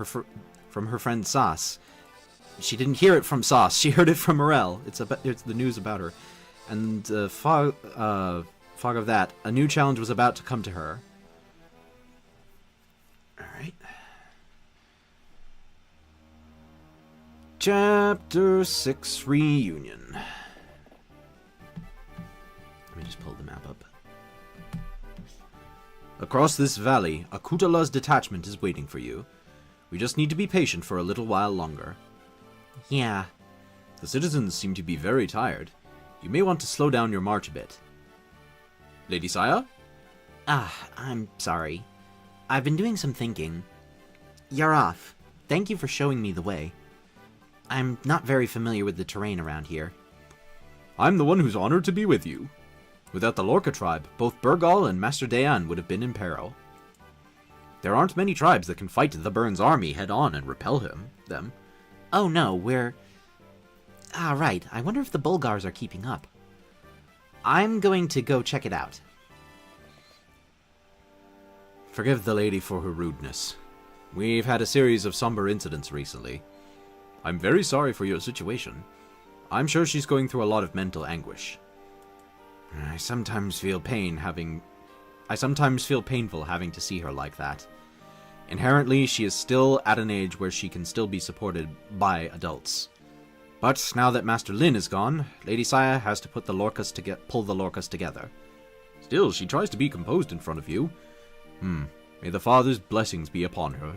from her friend Sas. She didn't hear it from Sauce. She heard it from Morel. It's the news about her. And fog of that, a new challenge was about to come to her. Alright. Chapter 6 Reunion. Let me just pull the map up. Across this valley, Akutala's detachment is waiting for you. We just need to be patient for a little while longer. Yeah. The citizens seem to be very tired. You may want to slow down your march a bit. Lady Saya? I'm sorry. I've been doing some thinking. Yaroth, thank you for showing me the way. I'm not very familiar with the terrain around here. I'm the one who's honored to be with you. Without the Lorca tribe, both Burgal and Master Dayan would have been in peril. There aren't many tribes that can fight the Burns army head-on and repel them. Oh no, we're... right. I wonder if the Bulgars are keeping up. I'm going to go check it out. Forgive the lady for her rudeness. We've had a series of somber incidents recently. I'm very sorry for your situation. I'm sure she's going through a lot of mental anguish. I sometimes feel painful having to see her like that. Inherently, she is still at an age where she can still be supported by adults. But now that Master Lin is gone, Lady Saya has to pull the Lorcas together. Still, she tries to be composed in front of you. May the Father's blessings be upon her.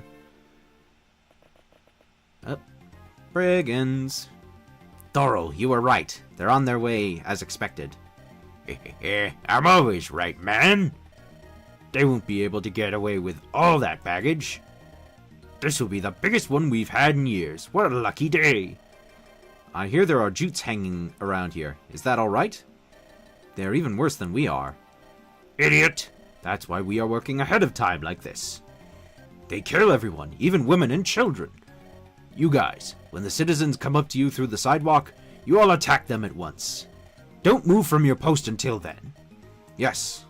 Brigands. Thorol, you were right. They're on their way, as expected. I'm always right, man. They won't be able to get away with all that baggage. This will be the biggest one we've had in years. What a lucky day. I hear there are jutes hanging around here. Is that alright? They're even worse than we are. Idiot. That's why we are working ahead of time like this. They kill everyone, even women and children. You guys, when the citizens come up to you through the sidewalk, you all attack them at once. Don't move from your post until then. Yes.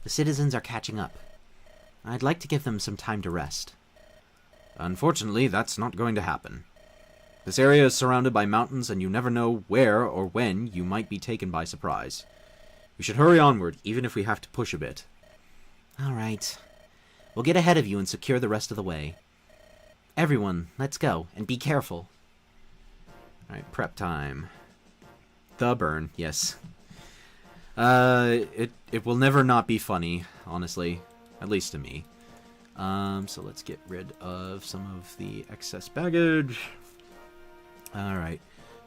The citizens are catching up. I'd like to give them some time to rest. Unfortunately, that's not going to happen. This area is surrounded by mountains, and you never know where or when you might be taken by surprise. We should hurry onward, even if we have to push a bit. All right. We'll get ahead of you and secure the rest of the way. Everyone, let's go, and be careful. Alright, prep time. The burn, yes. It will never not be funny, honestly. At least to me. So let's get rid of some of the excess baggage. Alright.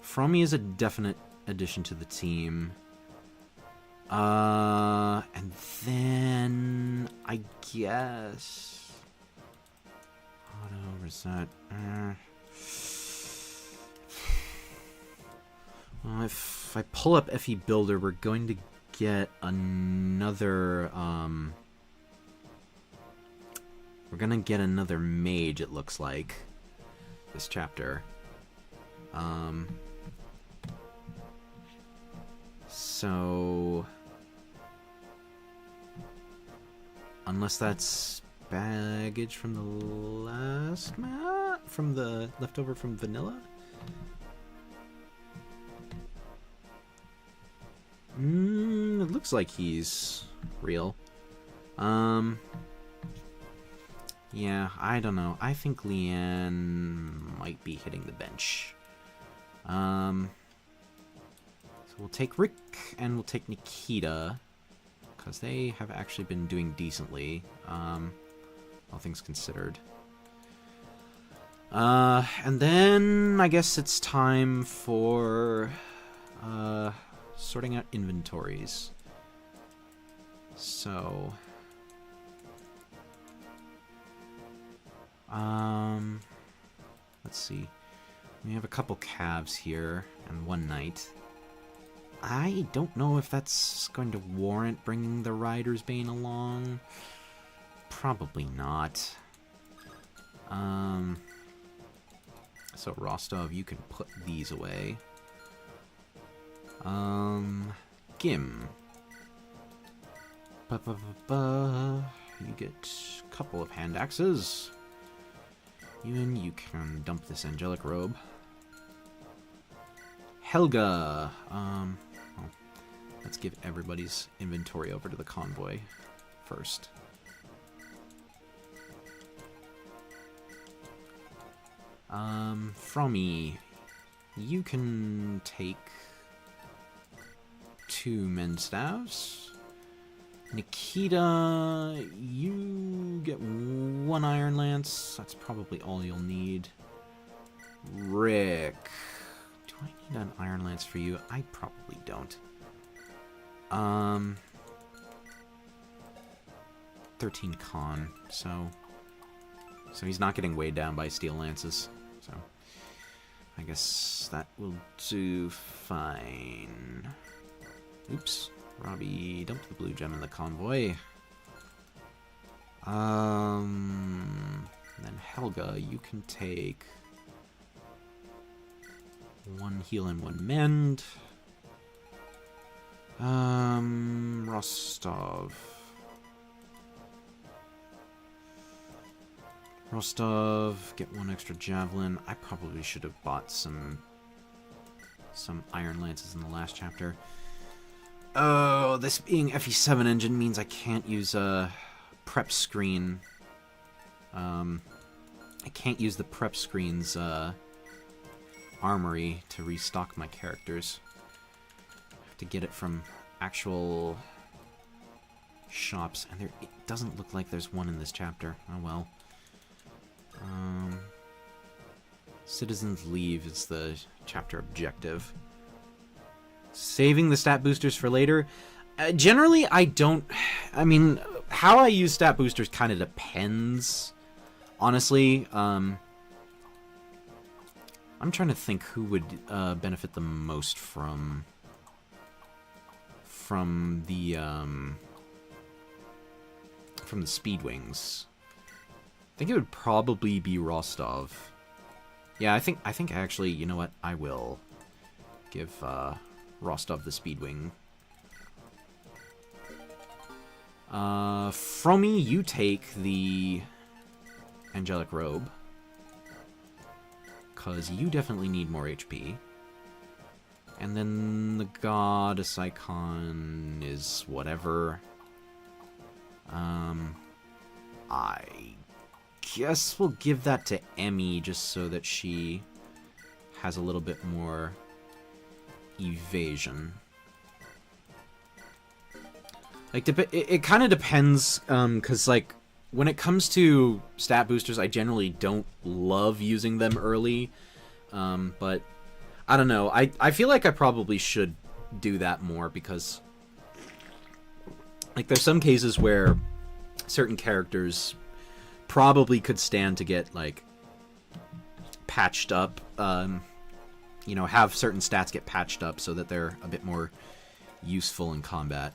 Frommy is a definite addition to the team. And then I guess auto reset. Well, if I pull up FE Builder, we're going to get another we're gonna get another mage, it looks like, this chapter. So unless that's baggage from the last map, from the leftover from vanilla. It looks like he's real. Yeah, I don't know. I think Leanne might be hitting the bench. So we'll take Rick and we'll take Nikita, because they have actually been doing decently, all things considered. And then I guess it's time for sorting out inventories. So let's see. We have a couple calves here and one knight. I don't know if that's going to warrant bringing the Rider's Bane along. Probably not. So Rostov, you can put these away. Gim. You get a couple of hand axes. Ewan, you can dump this angelic robe. Helga. Well, let's give everybody's inventory over to the convoy first. Frommy, you can take 2 men's staves. Nikita, you get 1 iron lance. That's probably all you'll need. Rick, do I need an iron lance for you? I probably don't. 13 con, so he's not getting weighed down by steel lances. So I guess that will do fine. Oops. Robbie dumped the blue gem in the convoy. Then Helga, you can take 1 heal and 1 mend. Rostov, get 1 extra javelin. I probably should have bought some iron lances in the last chapter. Oh, this being FE7 engine means I can't use a prep screen. I can't use the prep screen's armory to restock my characters. I have to get it from actual shops, and it doesn't look like there's one in this chapter. Oh well. Citizens Leave is the chapter objective. Saving the stat boosters for later. Generally, I don't... I mean, how I use stat boosters kind of depends. Honestly, I'm trying to think who would benefit the most from the speed wings. I think it would probably be Rostov. Yeah, I think actually, you know what? I will give Rostov the Speedwing. Frommy, you take the Angelic Robe. Because you definitely need more HP. And then the Goddess Icon is whatever. I guess we'll give that to Emmy just so that she has a little bit more evasion. Like, it kind of depends, because, like, when it comes to stat boosters, I generally don't love using them early, but I don't know. I feel like I probably should do that more, because, like, there's some cases where certain characters probably could stand to get, like, patched up, you know, have certain stats get patched up so that they're a bit more useful in combat.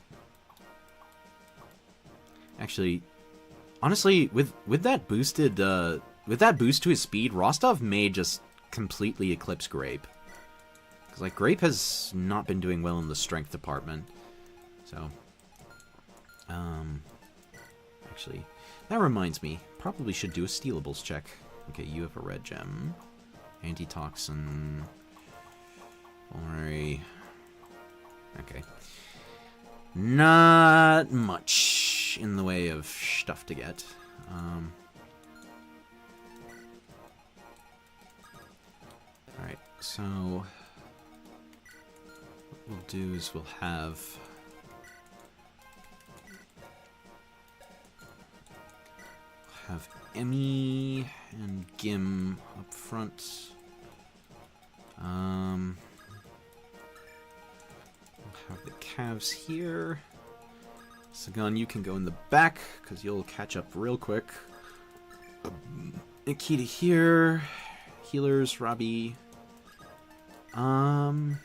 Actually, honestly, with that boosted, with that boost to his speed, Rostov may just completely eclipse Grape. Because, like, Grape has not been doing well in the strength department. So, actually, that reminds me, probably should do a stealables check. Okay, you have a red gem. Antitoxin. Pulmonary. Okay. Not much in the way of stuff to get. Alright, so what we'll do is we'll have Emmy and Gim up front. We'll have the calves here. Sagan, you can go in the back, because you'll catch up real quick. Nikita here. Healers, Robbie. Alright,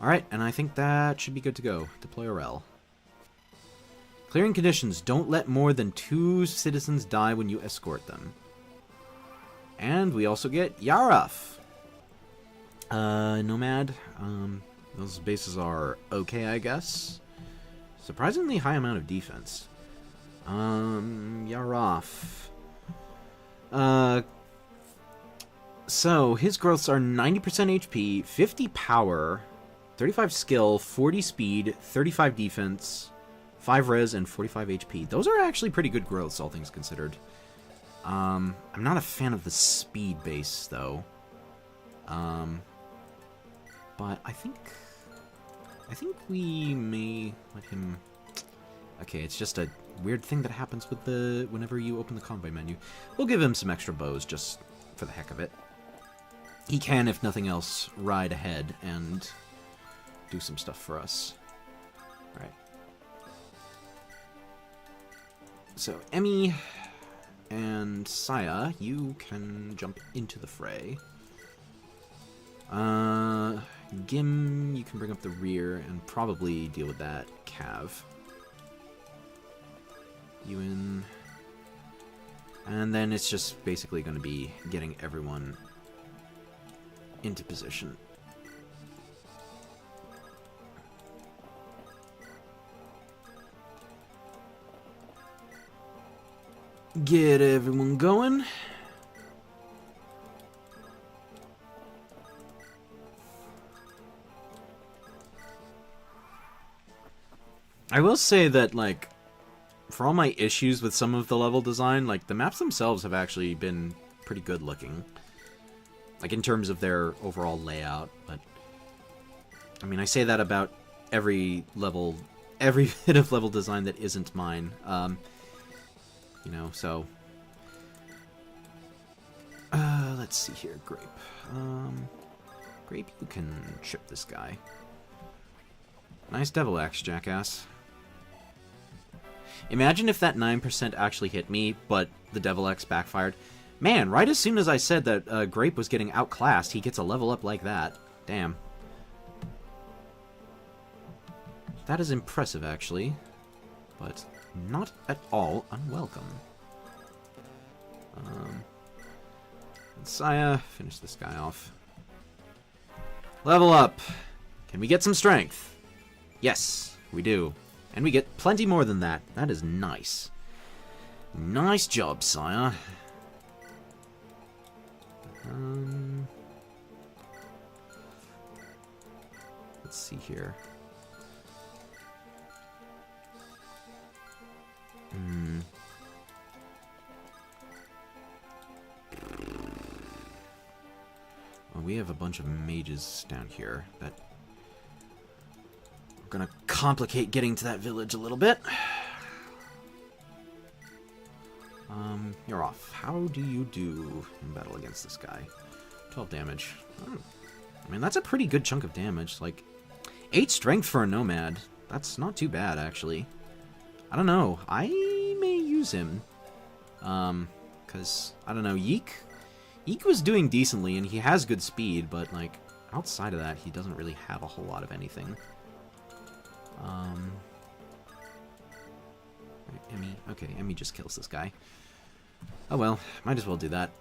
and I think that should be good to go. Deploy Aurel. Clearing conditions. Don't let more than 2 citizens die when you escort them. And we also get Yaraf. Nomad. Those bases are okay, I guess. Surprisingly high amount of defense. Yaraf. So, his growths are 90% HP, 50 power, 35 skill, 40 speed, 35 defense, 5 res, and 45 HP. Those are actually pretty good growths, all things considered. I'm not a fan of the speed base, though. But I think we may let him... Okay, it's just a weird thing that happens with whenever you open the combo menu. We'll give him some extra bows, just for the heck of it. He can, if nothing else, ride ahead and do some stuff for us. Alright. So, Emmy and Saya, you can jump into the fray. Gim, you can bring up the rear and probably deal with that Cav. Ewan. And then it's just basically going to be getting everyone into position. Get everyone going. I will say that, like, for all my issues with some of the level design, like, the maps themselves have actually been pretty good looking. Like, in terms of their overall layout, but... I mean, I say that about every bit of level design that isn't mine. You know, so... let's see here, Grape. Grape, you can chip this guy. Nice Devil Axe, jackass. Imagine if that 9% actually hit me, but the Devil Axe backfired. Man, right as soon as I said that Grape was getting outclassed, he gets a level up like that. Damn. That is impressive, actually. But not at all unwelcome. Saya, finish this guy off. Level up! Can we get some strength? Yes, we do. And we get plenty more than that. That is nice. Nice job, Saya. Let's see here. Well, we have a bunch of mages down here that are gonna complicate getting to that village a little bit. You're off. How do you do in battle against this guy? 12 damage. I mean, that's a pretty good chunk of damage. Like, 8 strength for a nomad. That's not too bad, actually. I don't know. I may use him. Because, I don't know, Yeek was doing decently, and he has good speed, but, like, outside of that, he doesn't really have a whole lot of anything. Emmy. Okay, Emmy just kills this guy. Oh well, might as well do that.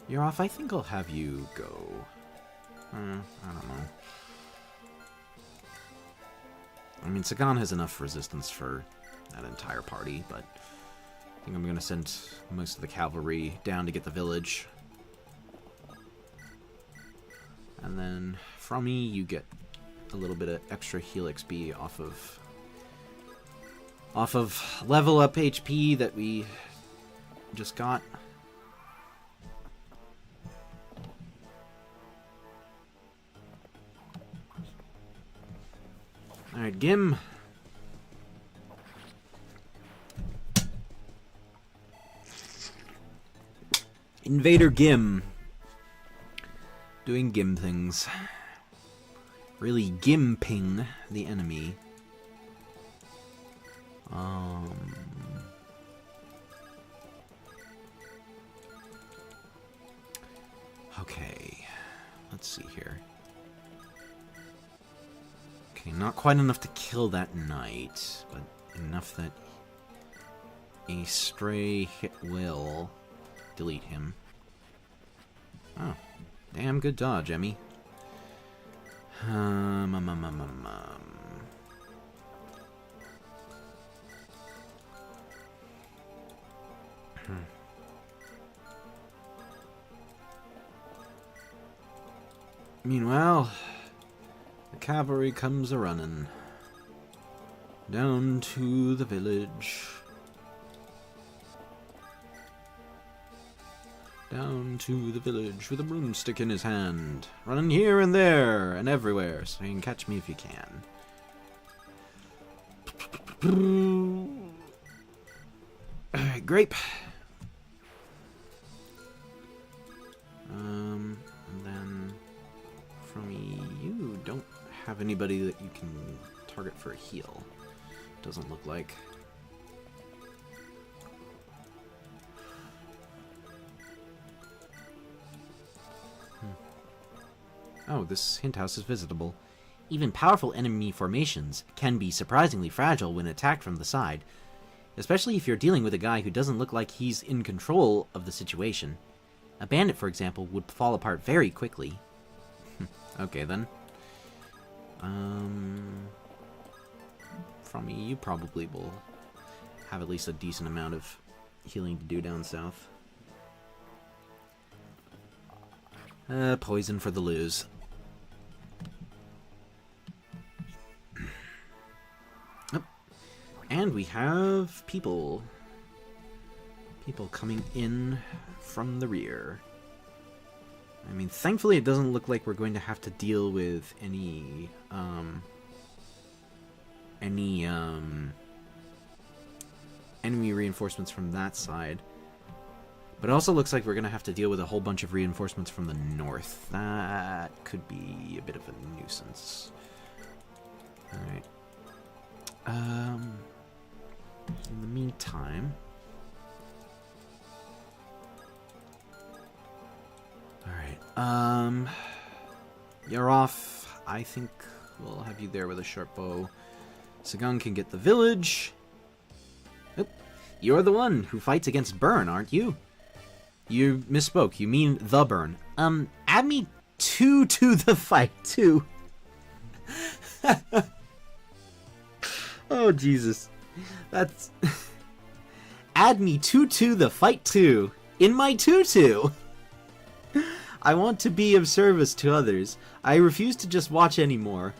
You're off. I think I'll have you go. I don't know. I mean, Sagan has enough resistance for that entire party, but I think I'm going to send most of the cavalry down to get the village. And then from me, you get a little bit of extra heal XP off of level up HP that we just got. Alright, Gim. Invader Gim. Doing Gim things. Really gimping the enemy. Okay. Let's see here. Okay, not quite enough to kill that knight, but enough that a stray hit will delete him. Oh, damn good dodge, Emmy. Meanwhile, the cavalry comes a-running down to the village. Down to the village with a broomstick in his hand, running here and there and everywhere, so you can catch me if you can. Alright, grape. And then from you don't have anybody that you can target for a heal. Doesn't look like. Oh, this hint house is visitable. Even powerful enemy formations can be surprisingly fragile when attacked from the side, especially if you're dealing with a guy who doesn't look like he's in control of the situation. A bandit, for example, would fall apart very quickly. Okay, then. From me, you probably will have at least a decent amount of healing to do down south. Poison for the lose. Oh. And we have people. People coming in from the rear. I mean, thankfully it doesn't look like we're going to have to deal with any enemy reinforcements from that side. But it also looks like we're going to have to deal with a whole bunch of reinforcements from the north. That could be a bit of a nuisance. Alright. In the meantime... Alright, you're off. I think we'll have you there with a sharp bow. Sagang can get the village. Oh, you're the one who fights against Burn, aren't you? You misspoke. You mean the Burn. Add me two to the fight, too. Oh, Jesus. That's... Add me two to the fight, too. In my tutu. I want to be of service to others. I refuse to just watch anymore.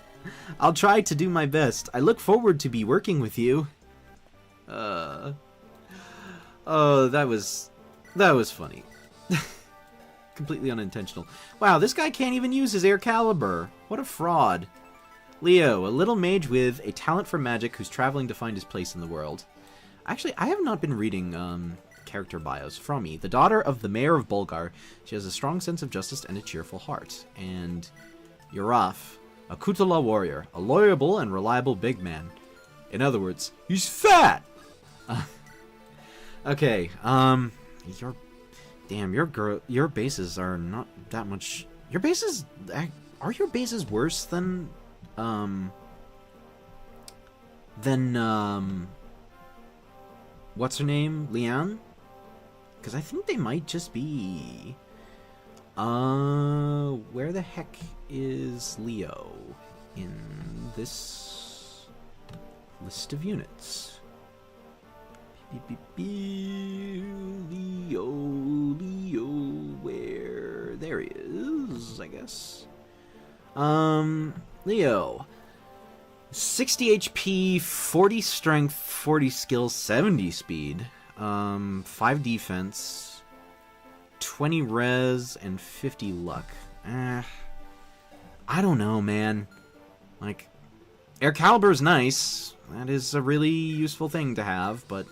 I'll try to do my best. I look forward to be working with you. Oh, that was funny. Completely unintentional. Wow, this guy can't even use his air caliber. What a fraud. Leo, a little mage with a talent for magic who's traveling to find his place in the world. Actually, I have not been reading character bios. From the daughter of the mayor of Bulgar, she has a strong sense of justice and a cheerful heart. And Yuraf, a Kutala warrior, a loyal and reliable big man. In other words, he's fat! Okay, your bases are not that much... Your bases... Are your bases worse than... What's her name? Lian? Because I think they might just be... Where the heck is Leo in this list of units? Leo, where? There he is, I guess. Leo. 60 HP, 40 strength, 40 skill, 70 speed. 5 defense, 20 res, and 50 luck. I don't know, man. Like, air caliber is nice. That is a really useful thing to have, but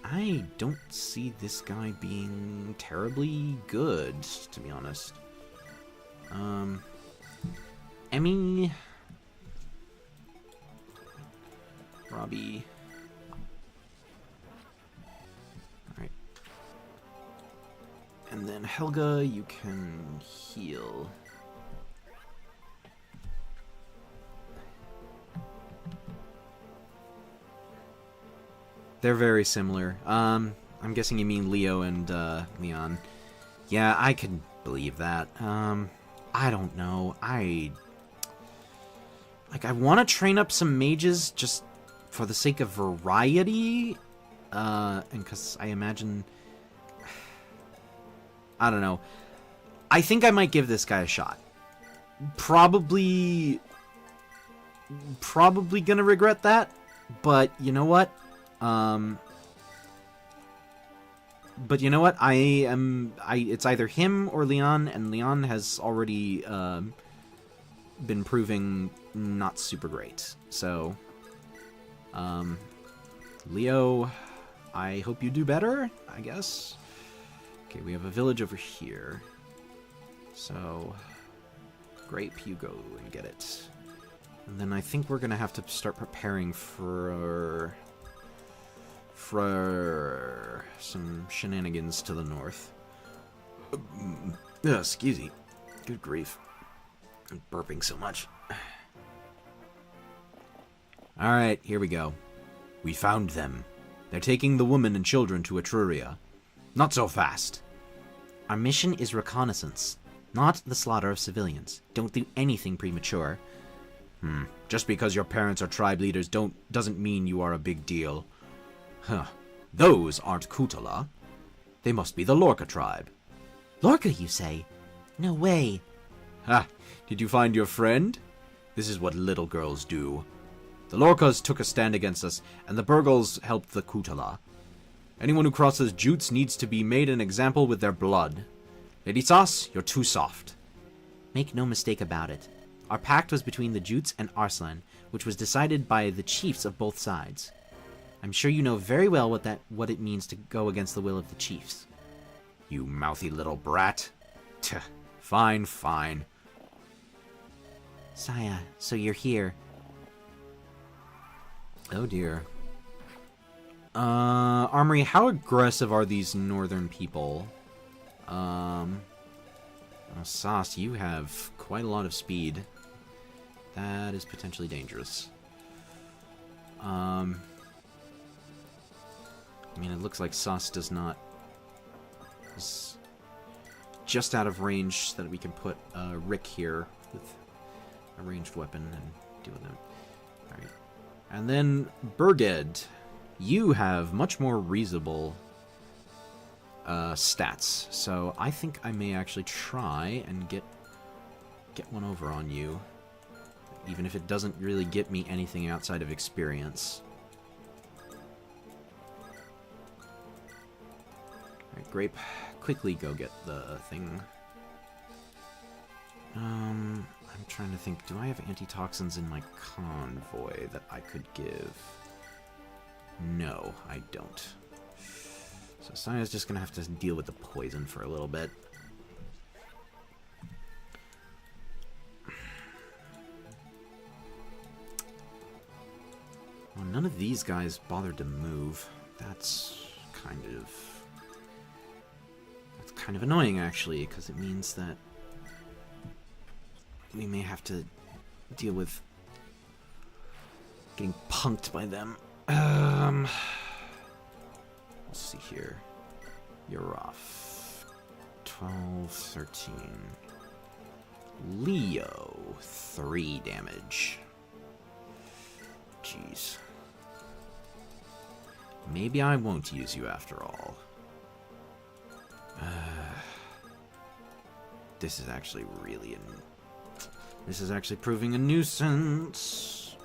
I don't see this guy being terribly good, to be honest. Emmy... Robbie... Alright. And then Helga, you can heal. They're very similar. I'm guessing you mean Leo and Leon. Yeah, I can believe that. I don't know. I want to train up some mages just for the sake of variety. And because I imagine... I don't know. I think I might give this guy a shot. Probably gonna regret that, but you know what? It's either him or Leon, and Leon has already been proving not super great. So, Leo, I hope you do better, I guess. Okay, we have a village over here. So, grape, you go and get it. And then I think we're gonna have to start preparing for some shenanigans to the north. Excuse me. Good grief. I'm burping so much. Alright, here we go. We found them. They're taking the women and children to Etruria. Not so fast. Our mission is reconnaissance, not the slaughter of civilians. Don't do anything premature. Just because your parents are tribe leaders doesn't mean you are a big deal. Huh. Those aren't Kutala. They must be the Lorca tribe. Lorca, you say? No way. Ha! Did you find your friend? This is what little girls do. The Lorcas took a stand against us, and the Burgles helped the Kutala. Anyone who crosses Jutes needs to be made an example with their blood. Lady Sas, you're too soft. Make no mistake about it. Our pact was between the Jutes and Arslan, which was decided by the chiefs of both sides. I'm sure you know very well what it means to go against the will of the chiefs. You mouthy little brat. Tch, fine. Saya, so you're here. Oh dear. Armory, how aggressive are these northern people? Oh, Sas, you have quite a lot of speed. That is potentially dangerous. I mean, it looks like Sas does not... is just out of range so that we can put Rick here with a ranged weapon and deal with him. Alright. And then, Burged, you have much more reasonable stats. So I think I may actually try and get one over on you. Even if it doesn't really get me anything outside of experience. Alright, Grape, quickly go get the thing. I'm trying to think, do I have antitoxins in my convoy that I could give? No, I don't. So Saya's just gonna have to deal with the poison for a little bit. Well, none of these guys bothered to move. That's kind of annoying, actually, because it means that we may have to deal with getting punked by them. Let's see here. You're off. 12, 13. Leo, 3 damage. Jeez. Maybe I won't use you after all. This is actually this is actually proving a nuisance.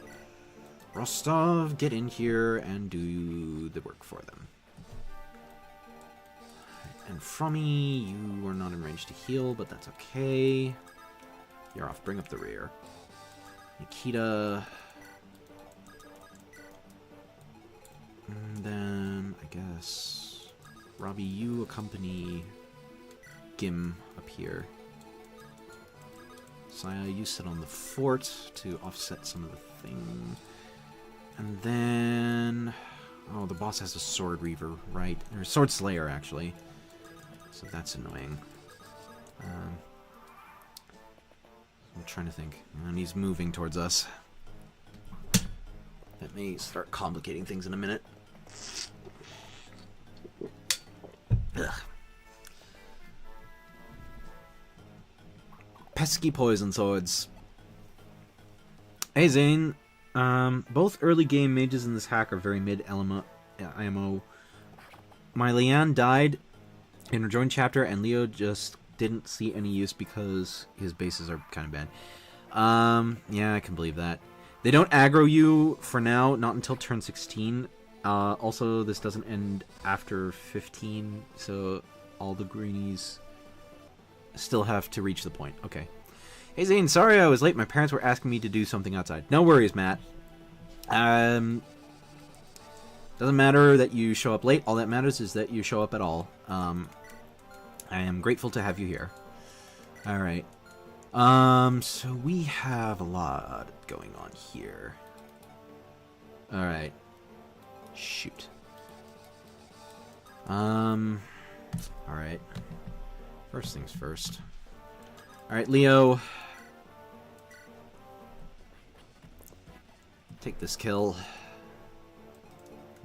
Rostov, get in here and do the work for them. And Frummy, you are not in range to heal, but that's okay. You're off. Bring up the rear. Nikita. And then, I guess, Robbie, you accompany Gim up here. Saya, you sit on the fort to offset some of the thing. And then... oh, the boss has a Sword Reaver, right? Or Sword Slayer, actually. So that's annoying. I'm trying to think. And he's moving towards us. That may start complicating things in a minute. Ugh. pesky poison swords. Hey Zane, both early game mages in this hack are very mid IMO. My Leanne died in her joint chapter, and Leo just didn't see any use because his bases are kind of bad. Yeah, I can believe that. They don't aggro you for now, not until turn 16. Also, this doesn't end after 15, so all the greenies still have to reach the point. Okay. Hey Zane, sorry I was late. My parents were asking me to do something outside. No worries, Matt. Doesn't matter that you show up late. All that matters is that you show up at all. I am grateful to have you here. Alright. So we have a lot going on here. Alright. Shoot. Alright. First things first. Alright, Leo. Take this kill.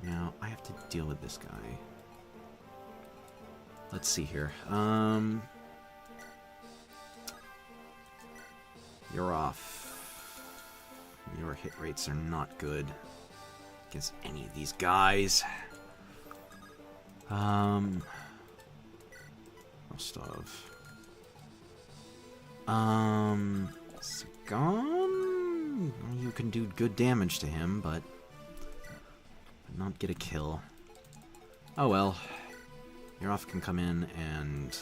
Now, I have to deal with this guy. Let's see here. You're off. Your hit rates are not good against any of these guys. Rostov. Sagan? You can do good damage to him, but not get a kill. Oh well. Yarov can come in and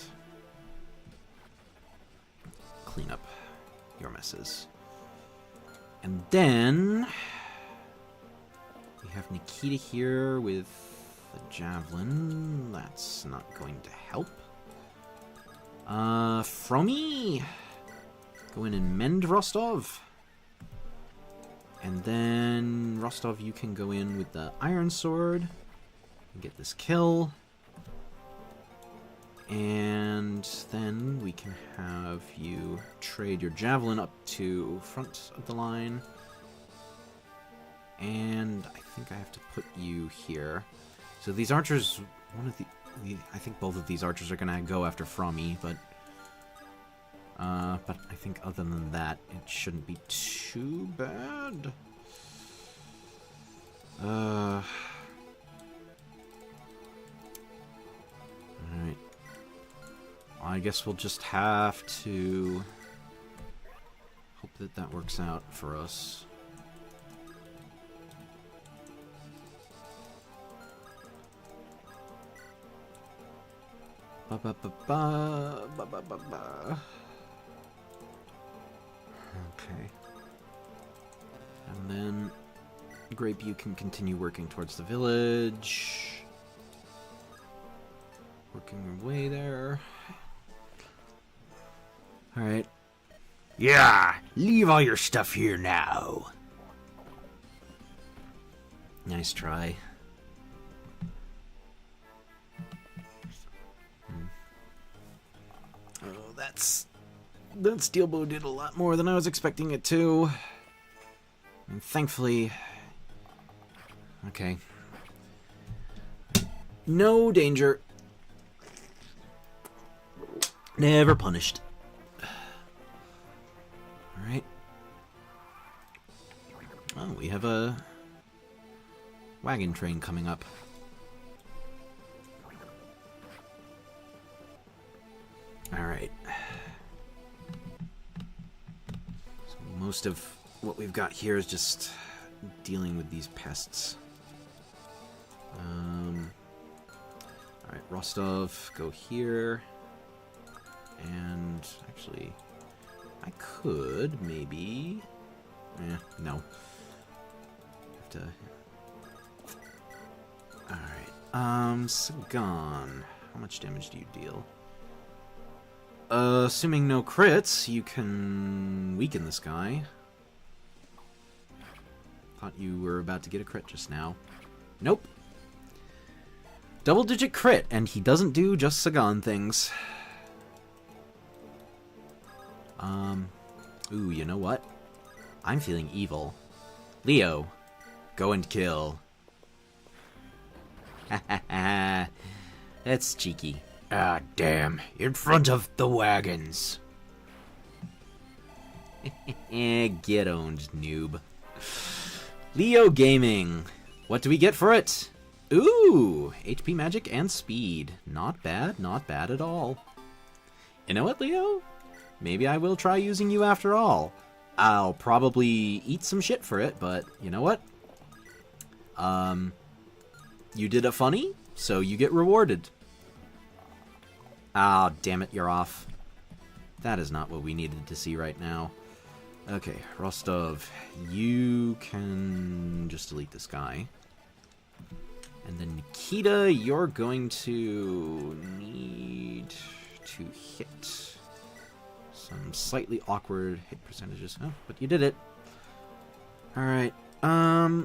clean up your messes. And then we have Nikita here with the javelin. That's not going to help. Fromy, go in and mend Rostov. And then Rostov, you can go in with the iron sword and get this kill. And then we can have you trade your javelin up to front of the line. And I think I have to put you here. So these archers, I think both of these archers are going to go after Fromy, but I think other than that, it shouldn't be too bad. Alright. I guess we'll just have to hope that that works out for us. Ba ba ba ba ba ba ba ba. Okay. And then Grape, you can continue working towards the village. Working your way there. Alright. Yeah, leave all your stuff here now. Nice try. Oh, that steel bow did a lot more than I was expecting it to. And thankfully... Okay. No danger. Never punished. Alright. Oh, we have a wagon train coming up. Alright. So most of what we've got here is just dealing with these pests. Alright, Rostov, go here. And actually, I could maybe... no. Have to... Alright, Sagan. How much damage do you deal? Assuming no crits, you can weaken this guy. Thought you were about to get a crit just now. Nope. Double-digit crit, and he doesn't do just Sagan things. Ooh, you know what? I'm feeling evil. Leo, go and kill. Ha ha ha. That's cheeky. Ah, damn. In front of the wagons. Get owned, noob. Leo Gaming. What do we get for it? Ooh, HP magic and speed. Not bad at all. You know what, Leo? Maybe I will try using you after all. I'll probably eat some shit for it, but you know what? You did a funny, so you get rewarded. Ah, damn it, you're off. That is not what we needed to see right now. Okay, Rostov, you can just delete this guy. And then Nikita, you're going to need to hit some slightly awkward hit percentages. Oh, but you did it. Alright, I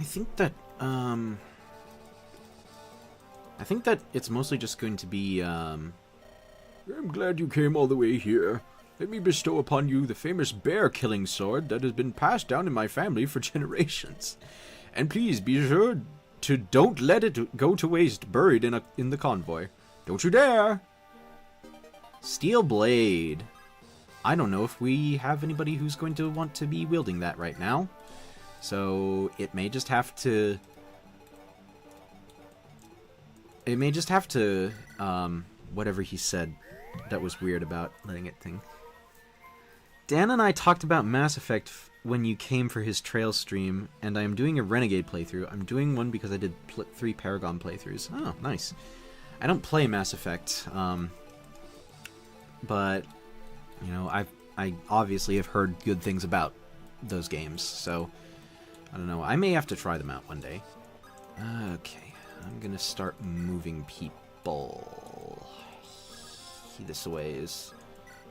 think that it's mostly just going to be, I'm glad you came all the way here. Let me bestow upon you the famous bear-killing sword that has been passed down in my family for generations. And please be sure to don't let it go to waste buried in the convoy. Don't you dare! Steel Blade. I don't know if we have anybody who's going to want to be wielding that right now. So it may just have to... whatever he said that was weird about letting it thing. Dan and I talked about Mass Effect when you came for his trail stream, and I am doing a Renegade playthrough. I'm doing one because I did 3 Paragon playthroughs. Oh, nice. I don't play Mass Effect, but, you know, I obviously have heard good things about those games, so, I don't know. I may have to try them out one day. Okay, I'm gonna start moving people this way is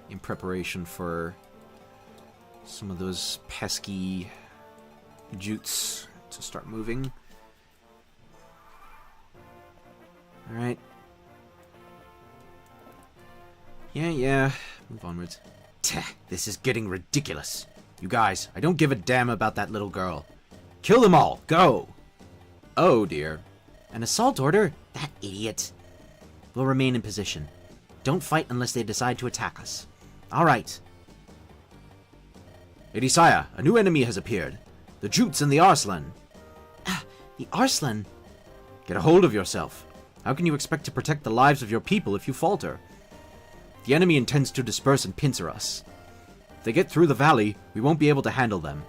in preparation for some of those pesky jutes to start moving. Alright. Yeah, move onwards. This is getting ridiculous. You guys, I don't give a damn about that little girl. Kill them all, go! Oh dear. An assault order? That idiot. We'll remain in position. Don't fight unless they decide to attack us. Alright. Edisaya, a new enemy has appeared. The Jutes and the Arslan. The Arslan? Get a hold of yourself. How can you expect to protect the lives of your people if you falter? The enemy intends to disperse and pincer us. If they get through the valley, we won't be able to handle them.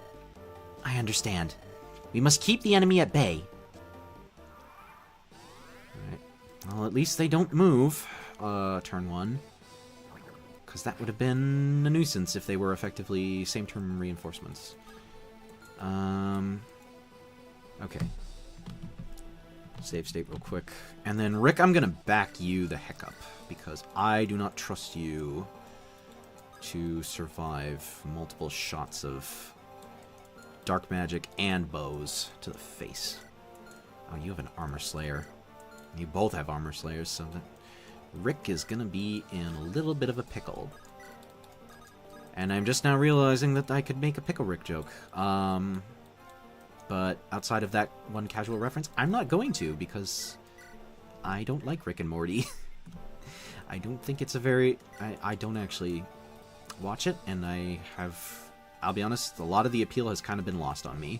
I understand. We must keep the enemy at bay. Alright. Well, at least they don't move. Turn 1. Because that would have been a nuisance if they were effectively same-turn reinforcements. Okay. Save state real quick. And then, Rick, I'm gonna back you the heck up, because I do not trust you to survive multiple shots of dark magic and bows to the face. Oh, you have an armor slayer. You both have armor slayers, so that Rick is gonna be in a little bit of a pickle. And I'm just now realizing that I could make a Pickle Rick joke. But outside of that one casual reference, I'm not going to, because I don't like Rick and Morty. I don't think it's a very... I don't actually watch it, and I'll be honest, a lot of the appeal has kind of been lost on me.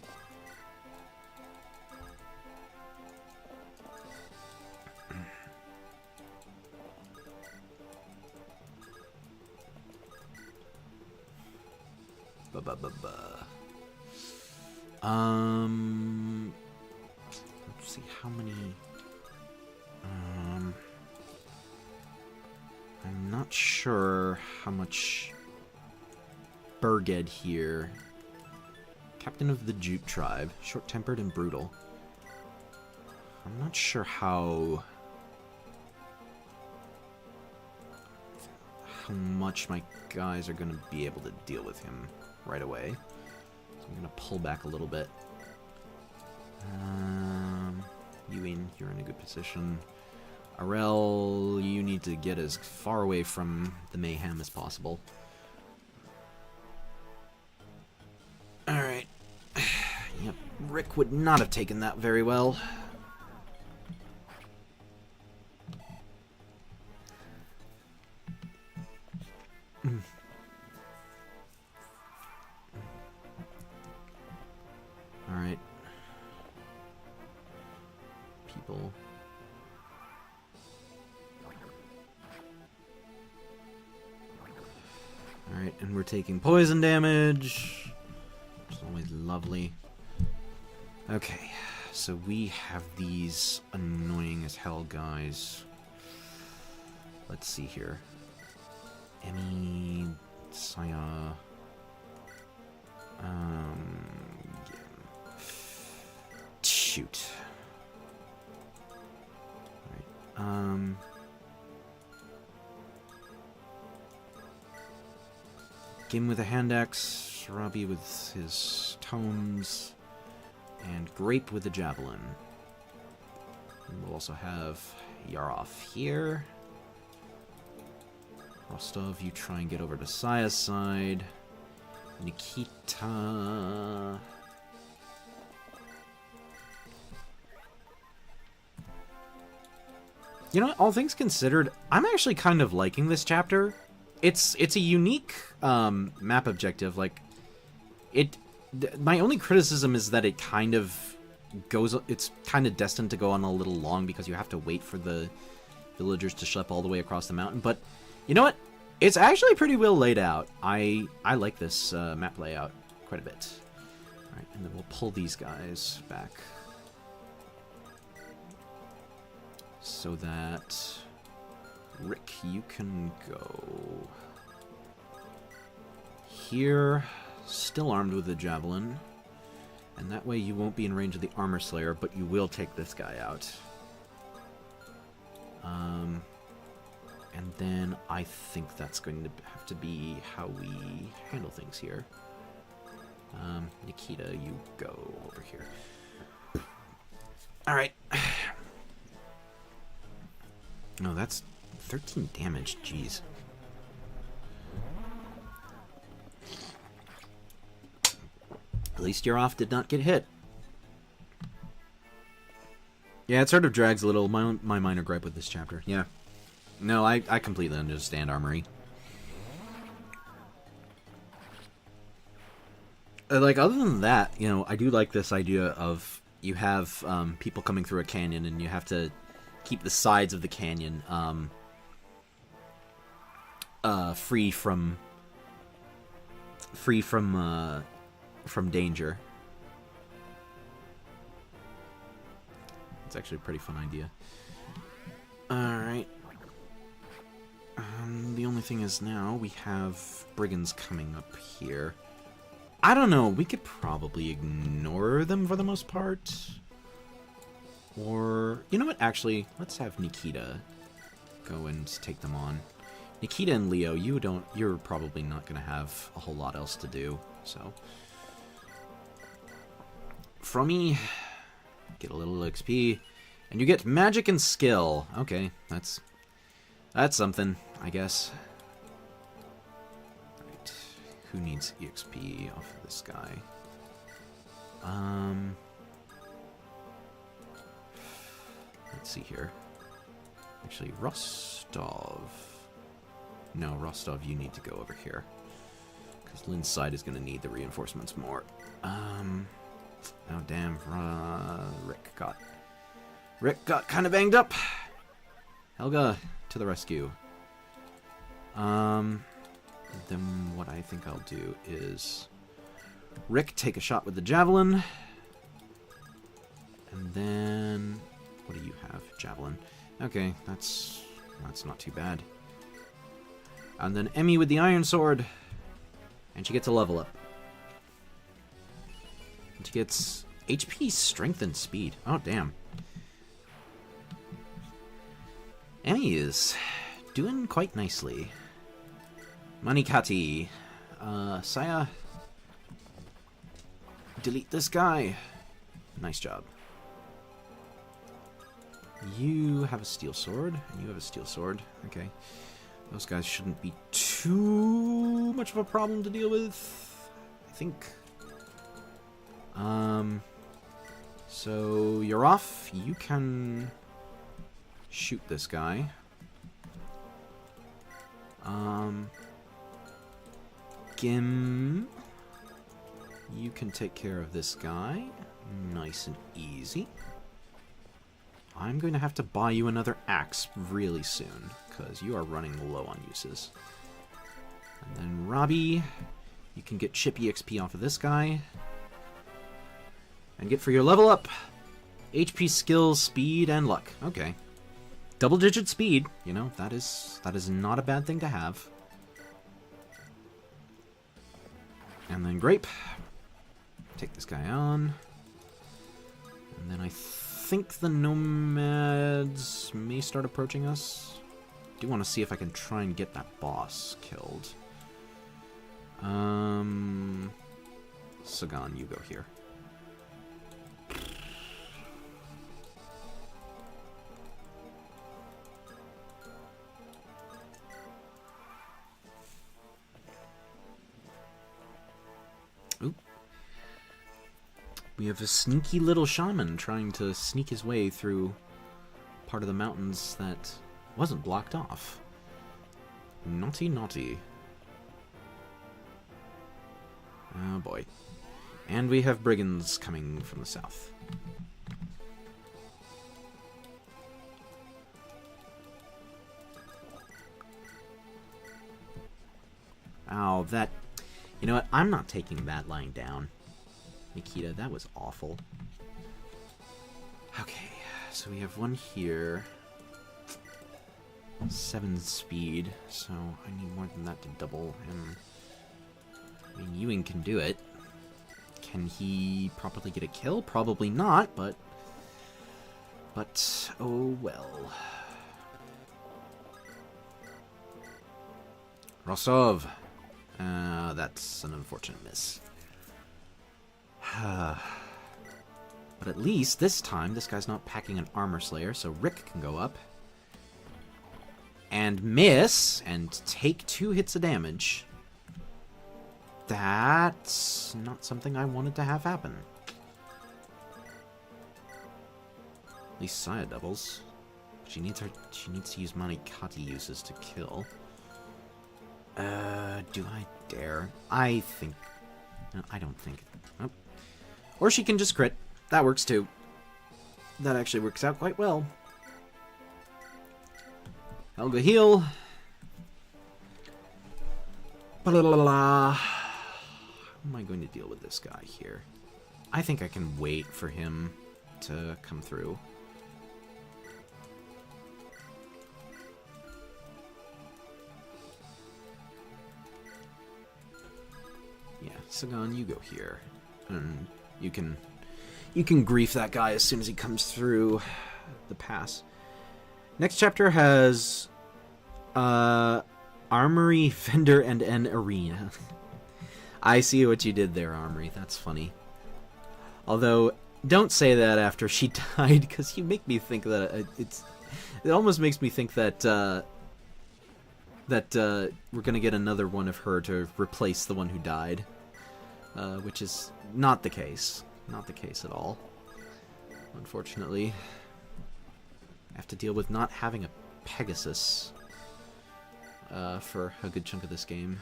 Let's see how many. I'm not sure how much Burged here. Captain of the Jute tribe, short-tempered and brutal. I'm not sure how much my guys are going to be able to deal with him right away. So I'm going to pull back a little bit. Ewing, you're in a good position. Arel, you need to get as far away from the mayhem as possible. Alright. Yep, Rick would not have taken that very well. people. Alright, and we're taking poison damage. Which is always lovely. Okay, so we have these annoying as hell guys. Let's see here. Emmy, Saya. Yeah. Shoot. Alright, Gim with a hand axe, Robbie with his tomes, and Grape with a javelin. And we'll also have Yaroff here. Rostov, you try and get over to Saya's side. Nikita... You know, all things considered, I'm actually kind of liking this chapter. It's a unique map objective. Like, my only criticism is that it kind of goes. It's kind of destined to go on a little long because you have to wait for the villagers to schlep all the way across the mountain. But you know what? It's actually pretty well laid out. I like this map layout quite a bit. All right, and then we'll pull these guys back so that Rick, you can go here, still armed with a javelin, and that way you won't be in range of the armor slayer, but you will take this guy out. And then I think that's going to have to be how we handle things here. Nikita, you go over here. Alright. No, that's 13 damage, jeez. At least Yaroff did not get hit. Yeah, it sort of drags a little. My minor gripe with this chapter. Yeah. No, I completely understand Armory. Like, other than that, you know, I do like this idea of you have people coming through a canyon and you have to keep the sides of the canyon free from danger. It's actually a pretty fun idea. Alright. The only thing is now we have brigands coming up here. I don't know, we could probably ignore them for the most part. Or, you know what, actually, let's have Nikita go and take them on. Nikita and Leo, you're probably not going to have a whole lot else to do, so. Frommy, get a little XP, and you get magic and skill. Okay, that's something, I guess. Right, who needs EXP off of this guy? Let's see here. Actually, Rostov. No, Rostov, you need to go over here. Because Lynn's side is going to need the reinforcements more. Oh, damn. Rick got kind of banged up. Helga, to the rescue. Then what I think I'll do is Rick take a shot with the javelin. And then what do you have? Javelin. Okay, that's not too bad. And then Emmy with the iron sword. And she gets a level up. And she gets HP, strength, and speed. Oh, damn. Emmy is doing quite nicely. Manikati. Saya. Delete this guy. Nice job. You have a steel sword, and you have a steel sword. Okay. Those guys shouldn't be too much of a problem to deal with, I think. So you're off. You can shoot this guy. Gim, you can take care of this guy. Nice and easy. I'm going to have to buy you another axe really soon, because you are running low on uses. And then Robbie, you can get chip EXP off of this guy. And get for your level up, HP, skills, speed, and luck. Okay. Double-digit speed, you know, that is not a bad thing to have. And then Grape. Take this guy on. And then I think the nomads may start approaching us. I do want to see if I can try and get that boss killed. Sagan, you go here. Oop. We have a sneaky little shaman trying to sneak his way through part of the mountains that wasn't blocked off. Naughty, naughty. Oh boy. And we have brigands coming from the south. Ow, that... You know what? I'm not taking that lying down. Nikita, that was awful. Okay, so we have one here. 7 speed, so I need more than that to double him. I mean, Ewing can do it. Can he properly get a kill? Probably not, but... oh well. Rostov. That's an unfortunate miss. But at least this time, this guy's not packing an armor slayer, so Rick can go up. And miss, and take 2 hits of damage. That's not something I wanted to have happen. At least Saya doubles. She needs to use Manikati uses to kill. Do I dare? I think... No, I don't think... Oh. Or she can just crit. That works too. That actually works out quite well. Helga heal. Blah. How am I going to deal with this guy here? I think I can wait for him to come through. Yeah, Sagan, you go here. And you can grief that guy as soon as he comes through the pass. Next chapter has Armory, Vendor, and an Arena. I see what you did there, Armory. That's funny. Although, don't say that after she died, because you make me think that it almost makes me think that we're gonna get another one of her to replace the one who died, which is not the case. Not the case at all. Unfortunately, I have to deal with not having a Pegasus for a good chunk of this game.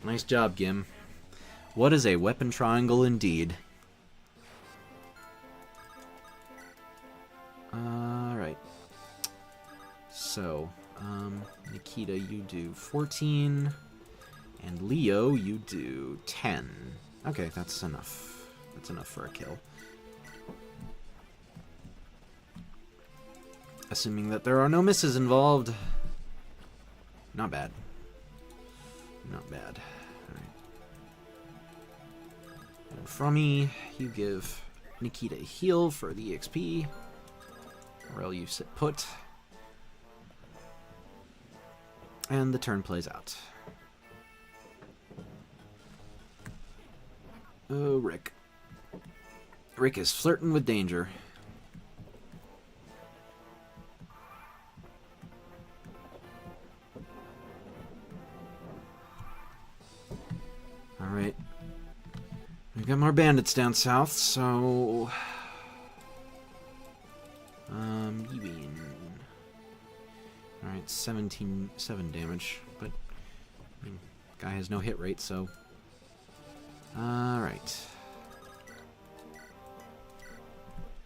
Nice job, Gim. What is a weapon triangle indeed? Alright. So, Nikita, you do 14. And Leo, you do 10. Okay, that's enough. That's enough for a kill. Assuming that there are no misses involved. Not bad. Not bad. Alright. And from me, you give Nikita a heal for the EXP. Or you sit put. And the turn plays out. Oh, Rick. Rick is flirting with danger. Alright. We've got more bandits down south, so... Ewing. Alright, 7 damage, but... I mean, guy has no hit rate, so... Alright.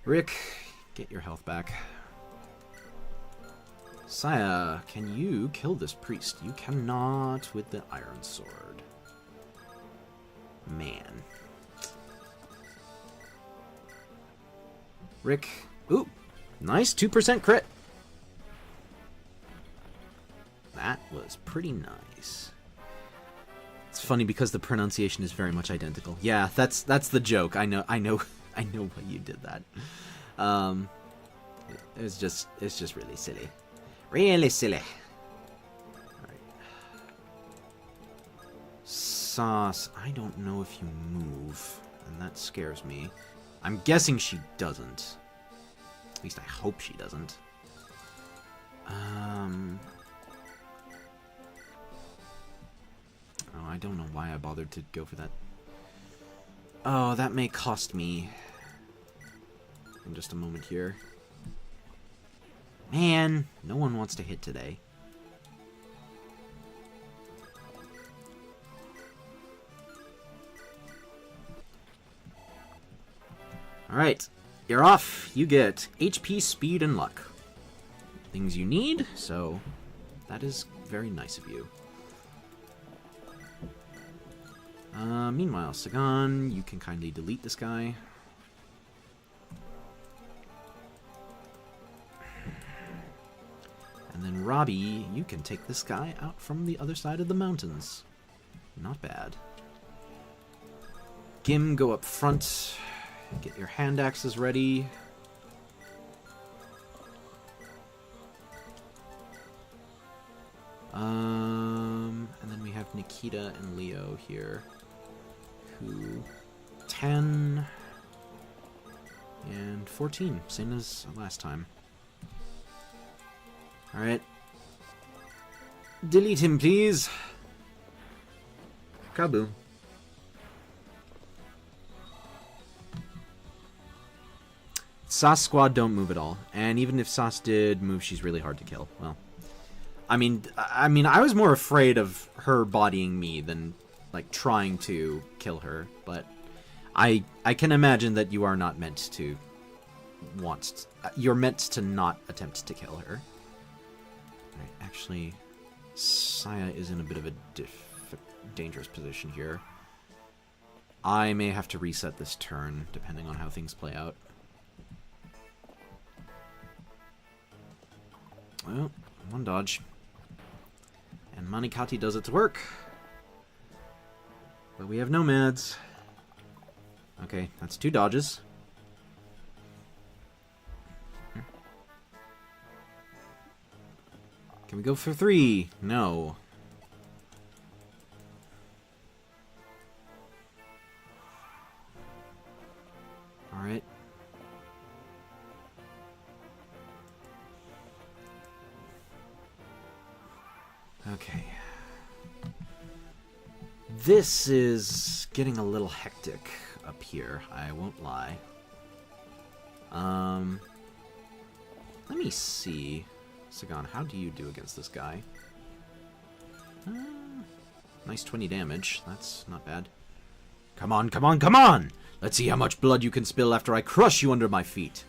Rick, get your health back. Saya, can you kill this priest? You cannot with the iron sword. Man. Rick. Ooh, nice 2% crit. That was pretty nice. It's funny because the pronunciation is very much identical. Yeah, that's the joke. I know why you did that. It's just really silly. Really silly. Alright. Sauce, I don't know if you move, and that scares me. I'm guessing she doesn't. At least I hope she doesn't. Oh, I don't know why I bothered to go for that. Oh, that may cost me in just a moment here. Man, no one wants to hit today. Alright, you're off. You get HP, speed, and luck. Things you need, so that is very nice of you. Meanwhile, Sagan, you can kindly delete this guy. And then Robbie, you can take this guy out from the other side of the mountains. Not bad. Gim, go up front. Get your hand axes ready. And then we have Nikita and Leo here, who 10 and 14, same as last time. All right, delete him, please. Kaboom. Sauce squad don't move at all, and even if Sauce did move, she's really hard to kill. Well, I mean, I was more afraid of her bodying me than like trying to kill her, but I can imagine that you are not meant to you're meant to not attempt to kill her. All right, actually, Saya is in a bit of a dangerous position here. I may have to reset this turn depending on how things play out. Well, one dodge. And Manikati does its work. But we have nomads. Okay, that's 2 dodges. Can we go for 3? No. Alright. Okay. This is getting a little hectic up here, I won't lie. Let me see. Sagan, how do you do against this guy? Nice 20 damage. That's not bad. Come on, come on, come on! Let's see how much blood you can spill after I crush you under my feet.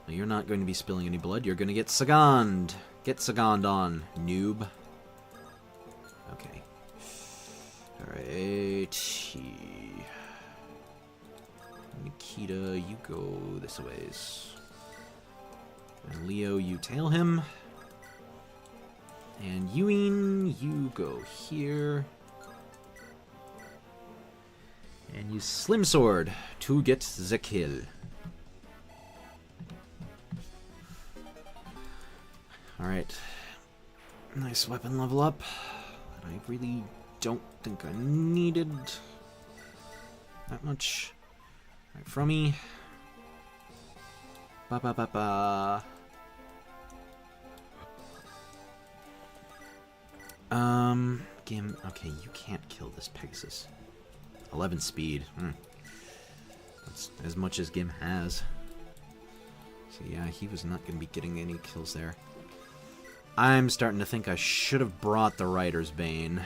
You're not going to be spilling any blood. You're going to get Sagand. Get Sagand on, noob. Okay. Alright. Nikita, you go this a ways. And Leo, you tail him. And Ewing, you go here. And you Slim Sword to get the kill. Alright. Nice weapon level up. That I really don't think I needed that much. Alright, Frummy. Ba-ba-ba-ba. Gim. Okay, you can't kill this Pegasus. 11 speed. That's as much as Gim has. So yeah, he was not going to be getting any kills there. I'm starting to think I should have brought the Writer's Bane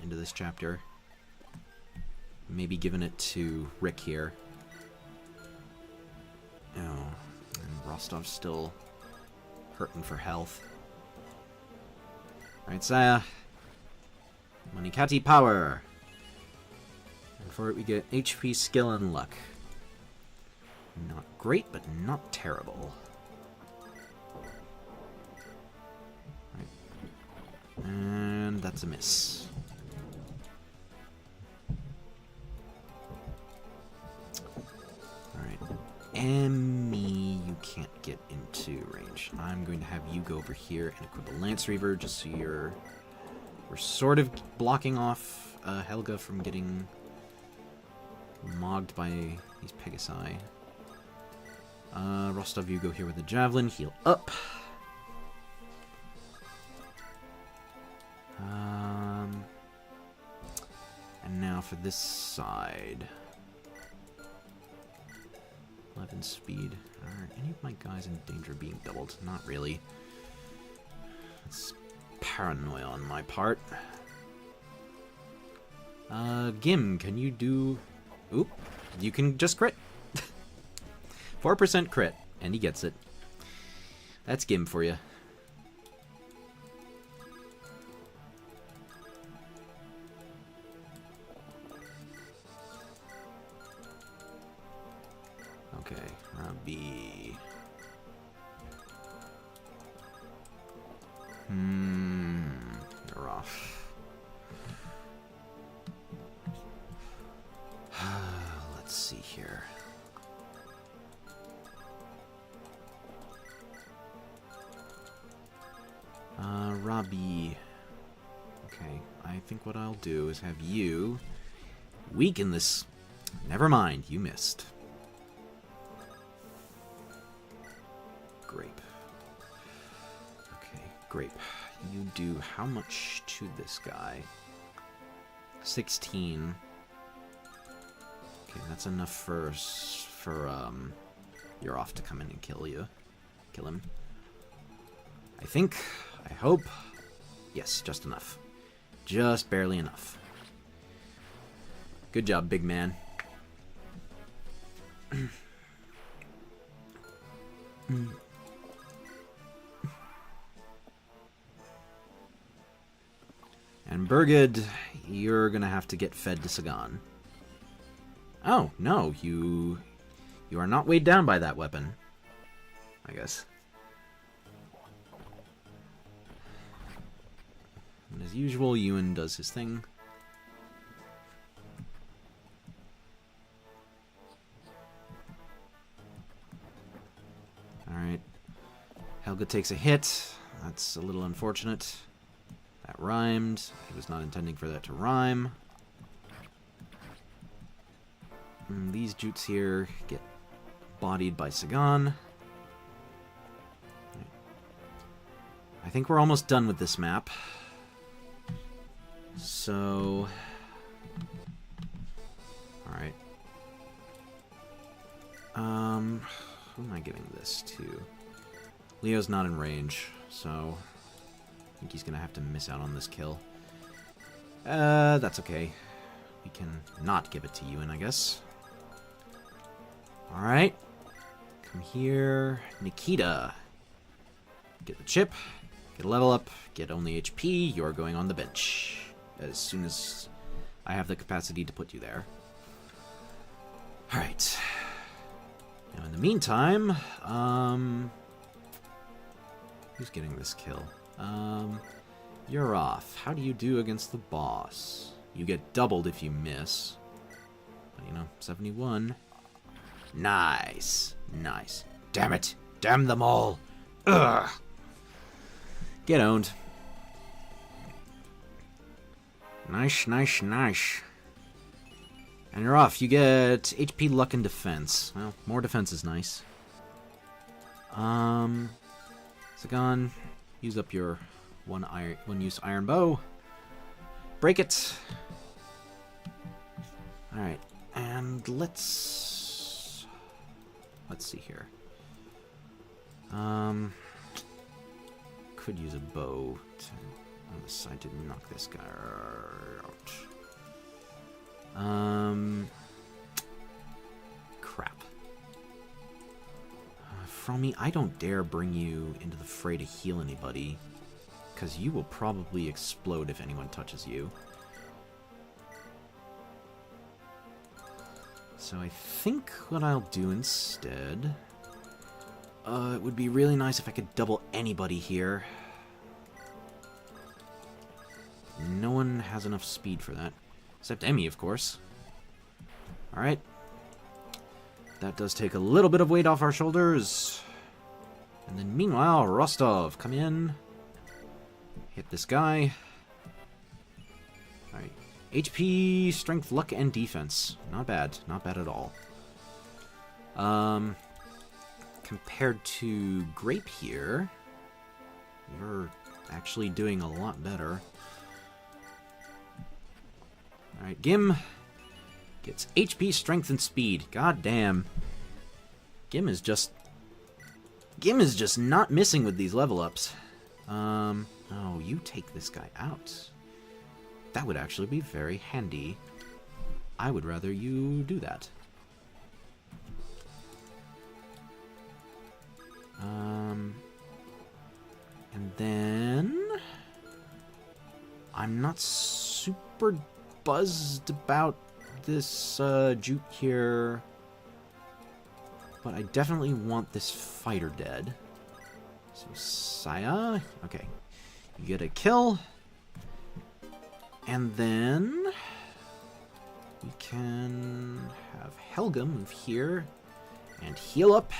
into this chapter. maybe giving it to Rick here. Oh, and Rostov's still hurting for health. Alright, Saya. Monikati power. And for it we get HP, skill, and luck. Not great, but not terrible. Right. And that's a miss. Alright. Emmy, you can't get into range. I'm going to have you go over here and equip a Lance Reaver just so we're sort of blocking off Helga from getting mogged by these Pegasi. Rostov, you go here with the Javelin, heal up. And now for this side. 11 speed. Are any of my guys in danger of being doubled? Not really. That's paranoia on my part. Gim, can you do... Oop, you can just crit. 4% crit, and he gets it. That's Gim for you. Okay, Robbie. You're off. Let's see here. Robbie. Okay, I think what I'll do is have you weaken this. Never mind, you missed. Grape. Okay, Grape. You do how much to this guy? 16. Okay, that's enough for you're off to come in and kill him. I think, I hope. Yes, just enough. Just barely enough. Good job, big man. And Birgid, you're gonna have to get fed to Sagan. Oh, no, you are not weighed down by that weapon, I guess. And as usual, Ewan does his thing. Alright. Helga takes a hit. That's a little unfortunate. That rhymed. He was not intending for that to rhyme. And these Jutes here get bodied by Sagan. I think we're almost done with this map. So... Alright. Who am I giving this to? Leo's not in range, so... I think he's gonna have to miss out on this kill. That's okay. We can not give it to Ewan, I guess. Alright. Come here. Nikita. Get the chip. Get a level up. Get only HP. You're going on the bench. As soon as I have the capacity to put you there. Alright. Now in the meantime, who's getting this kill? You're off. How do you do against the boss? You get doubled if you miss. But, you know, 71. Nice. Nice. Damn it. Damn them all. Ugh. Get owned. Nice, nice, nice. And you're off. You get HP, luck, and defense. Well, more defense is nice. Sagan, use up your one-use iron bow. Break it. Alright, and let's see here. Could use a bow on the side to knock this guy out. from me, I don't dare bring you into the fray to heal anybody, because you will probably explode if anyone touches you. So I think what I'll do instead... it would be really nice if I could double anybody here. No one has enough speed for that. Except Emmy, of course. Alright. That does take a little bit of weight off our shoulders. And then meanwhile, Rostov, come in. Hit this guy. Alright. HP, strength, luck, and defense. Not bad. Not bad at all. Compared to Grape here, you're actually doing a lot better. Alright, Gim gets HP, strength, and speed. God damn. Gim is just not missing with these level ups. Oh, you take this guy out. That would actually be very handy. I would rather you do that. And then... I'm not super buzzed about this Juke here, but I definitely want this fighter dead. So Saya, okay, you get a kill, and then we can have Helga move here and heal up.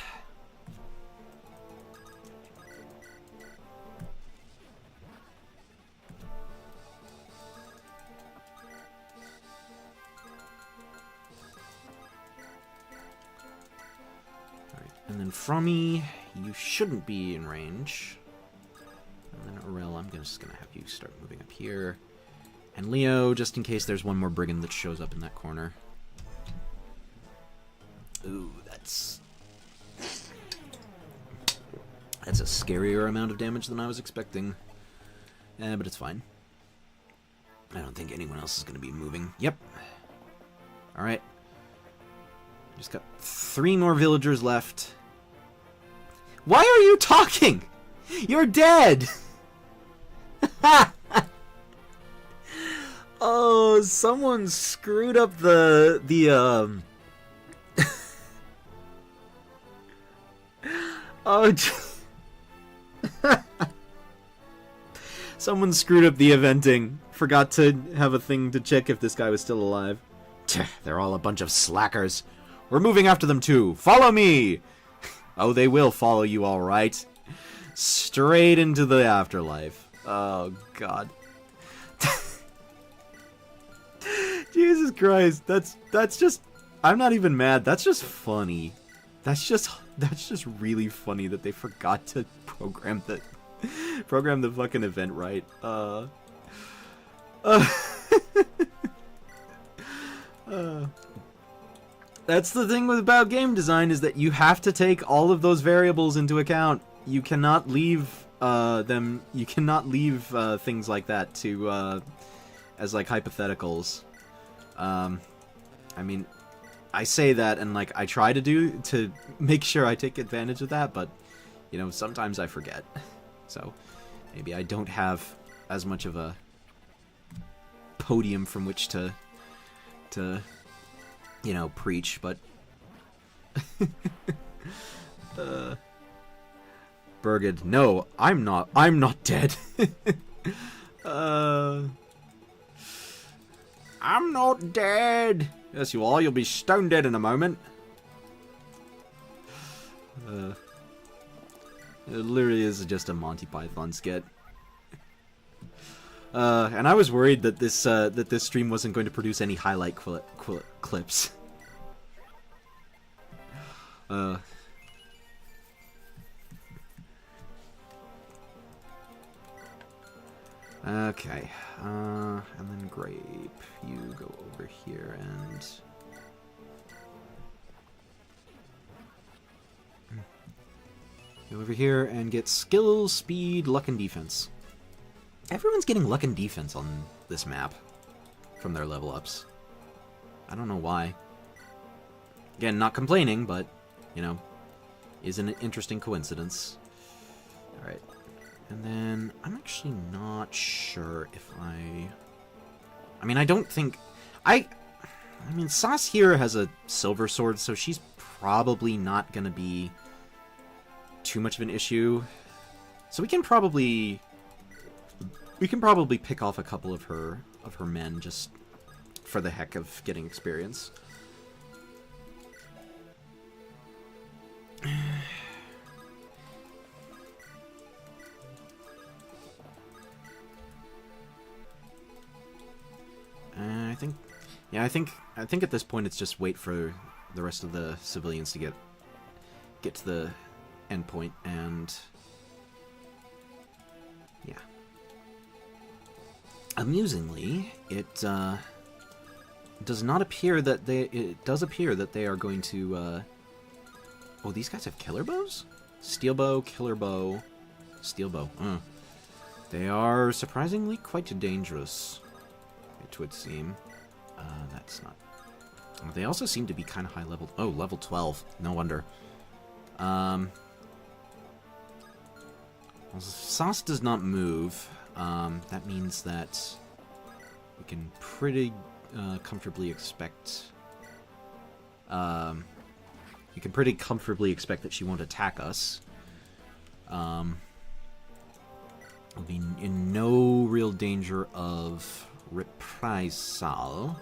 And then Frommy, you shouldn't be in range. And then Aurel, I'm just going to have you start moving up here. And Leo, just in case there's one more brigand that shows up in that corner. Ooh, that's a scarier amount of damage than I was expecting. But it's fine. I don't think anyone else is going to be moving. Yep. Alright. Just got 3 more villagers left. Why are you talking? You're dead! Oh, someone screwed up the Oh, someone screwed up the eventing. Forgot to have a thing to check if this guy was still alive. They're all a bunch of slackers. We're moving after them too. Follow me! Oh, they will follow you all right. Straight into the afterlife. Oh, God. Jesus Christ. That's just... I'm not even mad. That's just funny. That's just really funny that they forgot to program the fucking event right. That's the thing about game design, is that you have to take all of those variables into account. You cannot leave them. You cannot leave things like that to as like hypotheticals. I mean, I say that and like I try to make sure I take advantage of that, but you know, sometimes I forget. So maybe I don't have as much of a podium from which to you know, preach, but Burgid, no, I'm not dead. I'm not dead. Yes, you are. You'll be stone dead in a moment. It literally is just a Monty Python skit. And I was worried that this stream wasn't going to produce any highlight clips. Okay. And then Grape, you go over here and... Go over here and get skill, speed, luck, and defense. Everyone's getting luck and defense on this map from their level ups. I don't know why. Again, not complaining, but, you know, is an interesting coincidence. Alright. And then, I'm actually not sure if I mean, I don't think... I mean, Sas here has a silver sword, so she's probably not gonna be too much of an issue. So we can probably pick off a couple of her men just for the heck of getting experience. I think at this point it's just wait for the rest of the civilians to get to the end point, and yeah. Amusingly, it does appear that they are going to oh, these guys have killer bows? Steel bow, killer bow, steel bow. They are surprisingly quite dangerous, it would seem. That's not... They also seem to be kind of high level. Oh, level 12. No wonder. Well, Sas does not move. That means that we can pretty comfortably expect... you can pretty comfortably expect that she won't attack us. We'll be in no real danger of reprisal.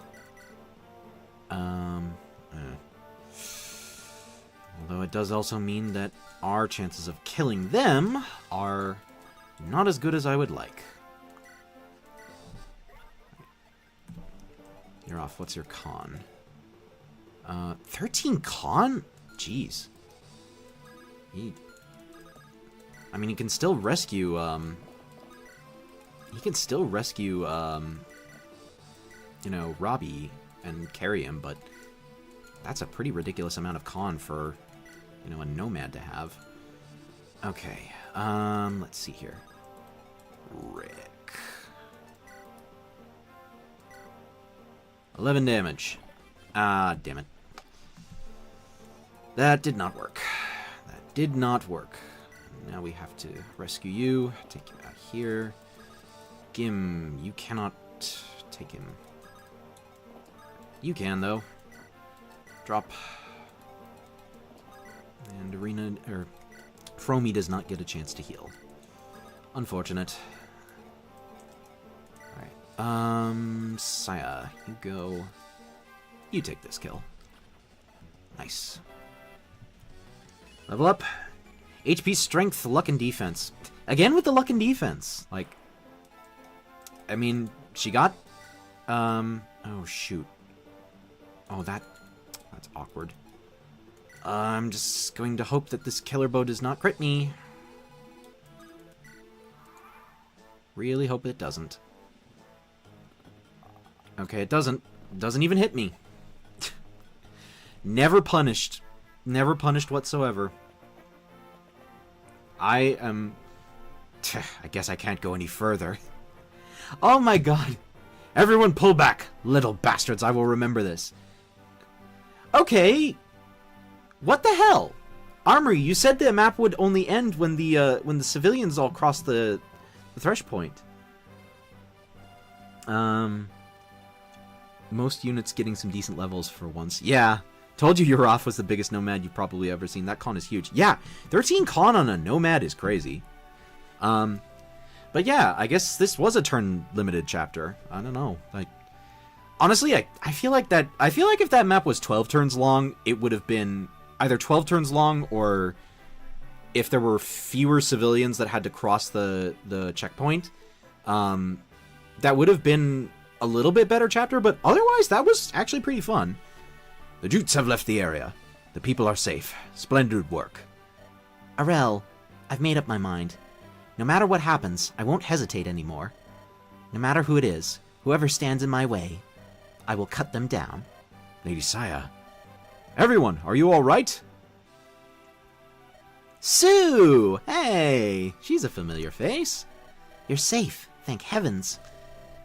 Although it does also mean that our chances of killing them are not as good as I would like. You're off. What's your con? 13 con? Jeez. I mean, he can still rescue, you know, Robbie and carry him, but that's a pretty ridiculous amount of con for, you know, a nomad to have. Okay, let's see here. Rick. 11 damage. Ah, damn it. That did not work. That did not work. Now we have to rescue you, take you out here. Gim, you cannot take him. You can, though. Drop. And Fromy does not get a chance to heal. Unfortunate. Alright. Saya, you go. You take this kill. Nice. Level up. HP, strength, luck, and defense. Again with the luck and defense. Like, I mean, she got... oh, shoot. Oh, that's awkward. I'm just going to hope that this killer bow does not crit me. Really hope it doesn't. Okay, it doesn't. Doesn't even hit me. Never punished. Never punished whatsoever. I guess I can't go any further. Oh my god. Everyone pull back. Little bastards, I will remember this. Okay. What the hell? Armory, you said the map would only end when the civilians all cross the thresh point. Most units getting some decent levels for once. Yeah. Told you Yuroth was the biggest nomad you've probably ever seen. That con is huge. Yeah, 13 con on a nomad is crazy. But yeah, I guess this was a turn-limited chapter. I don't know. Like, honestly, I feel like if that map was 12 turns long, it would have been either 12 turns long, or if there were fewer civilians that had to cross the checkpoint, that would have been a little bit better chapter, but otherwise, that was actually pretty fun. The Jutes have left the area. The people are safe. Splendid work. Arel, I've made up my mind. No matter what happens, I won't hesitate anymore. No matter who it is, whoever stands in my way, I will cut them down. Lady Saya. Everyone, are you all right? Sue! Hey! She's a familiar face. You're safe, thank heavens.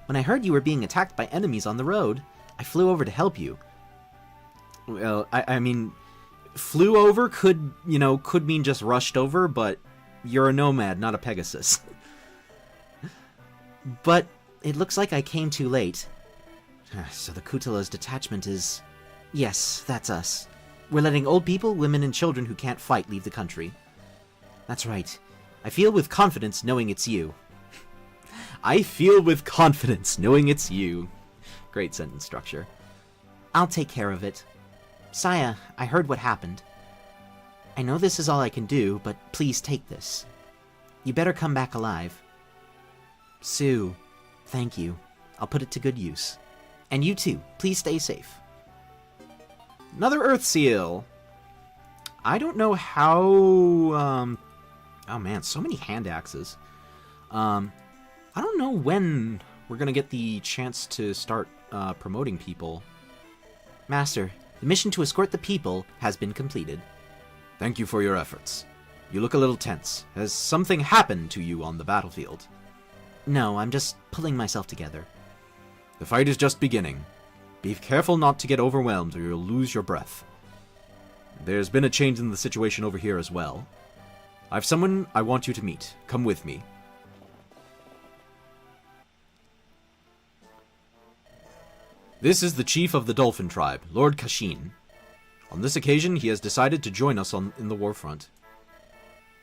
When I heard you were being attacked by enemies on the road, I flew over to help you. Well, I mean, flew over could, could mean just rushed over, but you're a nomad, not a Pegasus. But it looks like I came too late. So the Kutala's detachment is... Yes, that's us. We're letting old people, women, and children who can't fight leave the country. That's right. I feel with confidence knowing it's you. I feel with confidence knowing it's you. Great sentence structure. I'll take care of it. Saya, I heard what happened. I know this is all I can do, but please take this. You better come back alive. Sue, thank you. I'll put it to good use. And you too, please stay safe. Another Earth Seal. I don't know how... Oh man, so many hand axes. I don't know when we're gonna get the chance to start promoting people. Master, the mission to escort the people has been completed. Thank you for your efforts. You look a little tense. Has something happened to you on the battlefield? No, I'm just pulling myself together. The fight is just beginning. Be careful not to get overwhelmed or you'll lose your breath. There's been a change in the situation over here as well. I've someone I want you to meet. Come with me. This is the chief of the Dolphin Tribe, Lord Kashin. On this occasion, he has decided to join us in the warfront.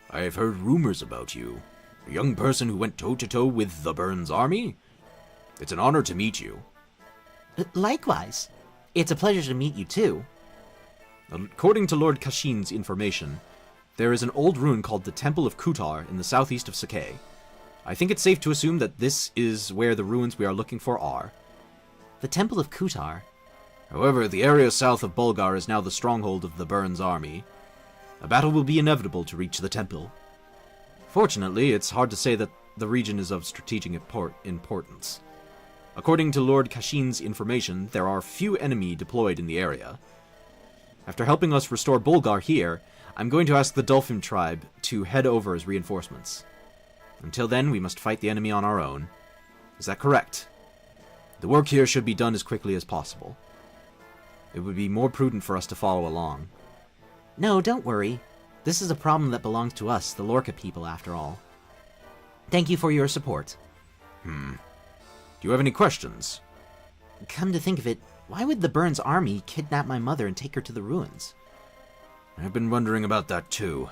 I have heard rumors about you. A young person who went toe-to-toe with the Burns army? It's an honor to meet you. Likewise. It's a pleasure to meet you too. According to Lord Kashin's information, there is an old ruin called the Temple of Kutar in the southeast of Sakai. I think it's safe to assume that this is where the ruins we are looking for are. The Temple of Kutar? However, the area south of Bulgar is now the stronghold of the Burns army. A battle will be inevitable to reach the temple. Fortunately, it's hard to say that the region is of strategic importance. According to Lord Kashin's information, there are few enemy deployed in the area. After helping us restore Bulgar here, I'm going to ask the Dolphin Tribe to head over as reinforcements. Until then, we must fight the enemy on our own. Is that correct? The work here should be done as quickly as possible. It would be more prudent for us to follow along. No, don't worry. This is a problem that belongs to us, the Lorca people, after all. Thank you for your support. Do you have any questions? Come to think of it, why would the Burns army kidnap my mother and take her to the ruins? I've been wondering about that too.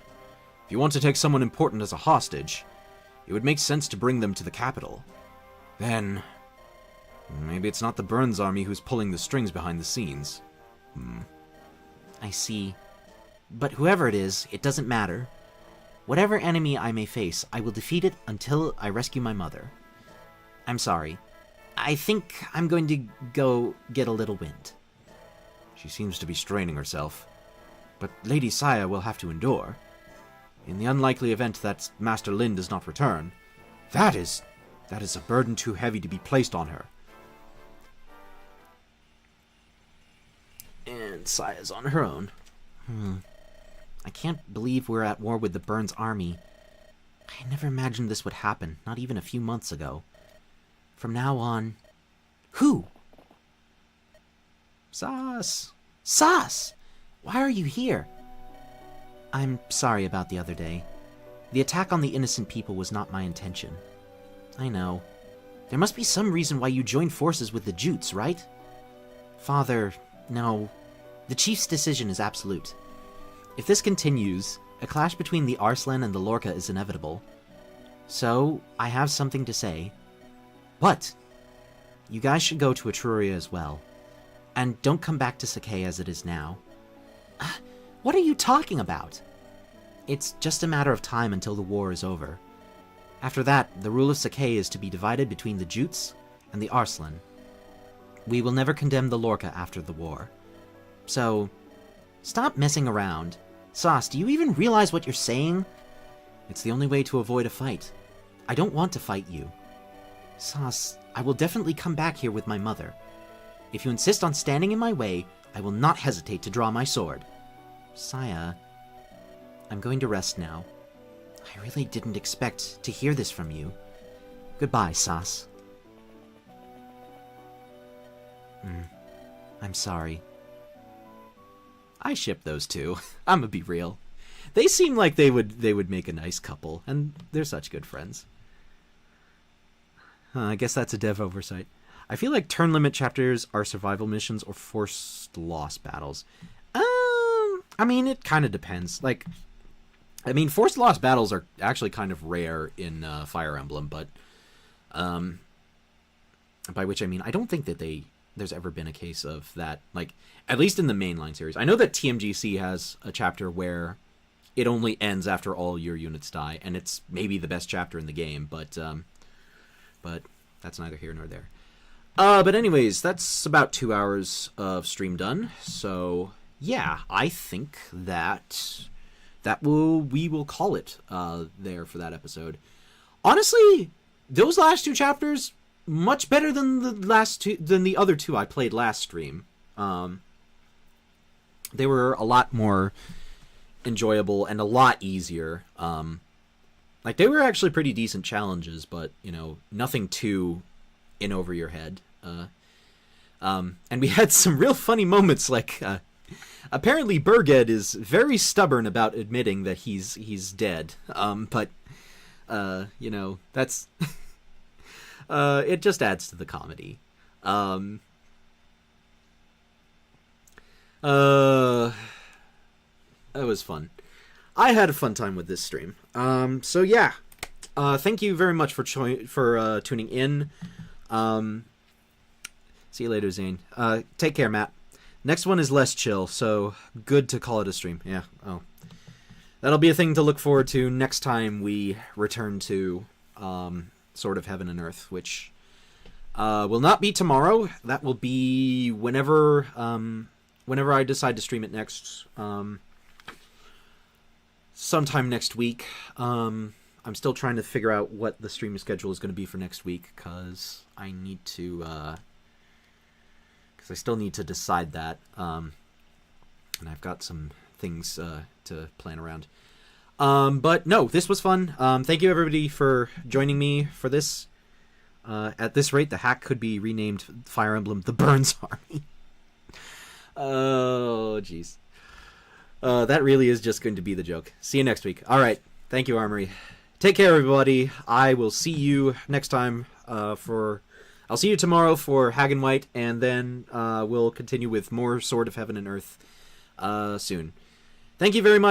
If you want to take someone important as a hostage, it would make sense to bring them to the capital. Then, maybe it's not the Burns army who's pulling the strings behind the scenes. I see. But whoever it is, it doesn't matter. Whatever enemy I may face, I will defeat it until I rescue my mother. I'm sorry. I think I'm going to go get a little wind. She seems to be straining herself. But Lady Saya will have to endure. In the unlikely event that Master Lin does not return, that is a burden too heavy to be placed on her. And Saya's on her own. I can't believe we're at war with the Burns army. I never imagined this would happen, not even a few months ago. From now on... Who? Sas! Sas! Why are you here? I'm sorry about the other day. The attack on the innocent people was not my intention. I know. There must be some reason why you joined forces with the Jutes, right? Father, no. The chief's decision is absolute. If this continues, a clash between the Arslan and the Lorca is inevitable. So, I have something to say. What? You guys should go to Etruria as well. And don't come back to Sakai as it is now. What are you talking about? It's just a matter of time until the war is over. After that, the rule of Sakai is to be divided between the Jutes and the Arslan. We will never condemn the Lorca after the war. So, stop messing around. Sas, do you even realize what you're saying? It's the only way to avoid a fight. I don't want to fight you. Sas, I will definitely come back here with my mother. If you insist on standing in my way, I will not hesitate to draw my sword. Saya, I'm going to rest now. I really didn't expect to hear this from you. Goodbye, Sas. I'm sorry. I ship those two. I'm gonna be real. They seem like they would make a nice couple, and they're such good friends. I guess that's a dev oversight. I feel like turn limit chapters are survival missions or forced loss battles. I mean, it kind of depends. Like, I mean, forced loss battles are actually kind of rare in Fire Emblem, but by which I mean I don't think that there's ever been a case of that. Like, at least in the mainline series, I know that TMGC has a chapter where it only ends after all your units die, and it's maybe the best chapter in the game, but that's neither here nor there. But anyways, that's about 2 hours of stream done. So yeah, I think that we will call it there for that episode. Honestly, those last 2 chapters much better than the other 2 I played last stream. They were a lot more enjoyable and a lot easier. Like, they were actually pretty decent challenges, but, you know, nothing too in over your head. And we had some real funny moments, like, apparently Burged is very stubborn about admitting that he's dead. But, you know, that's... it just adds to the comedy. That was fun. I had a fun time with this stream. So yeah, thank you very much for tuning in. See you later, Zane. Take care, Matt. Next one is less chill, so good to call it a stream. Yeah. Oh, that'll be a thing to look forward to next time we return to Sword of Heaven and Earth, which will not be tomorrow. That will be whenever I decide to stream it next. Sometime next week. I'm still trying to figure out what the stream schedule is going to be for next week, because I need to, because I still need to decide that, and I've got some things to plan around. But no, this was fun. Thank you everybody for joining me for this. At this rate, the hack could be renamed Fire Emblem: The Burns Army. Oh, jeez. That really is just going to be the joke. See you next week. All right. Thank you, Armory. Take care, everybody. I will see you next time I'll see you tomorrow for Hagen White, and then we'll continue with more Sword of Heaven and Earth soon. Thank you very much.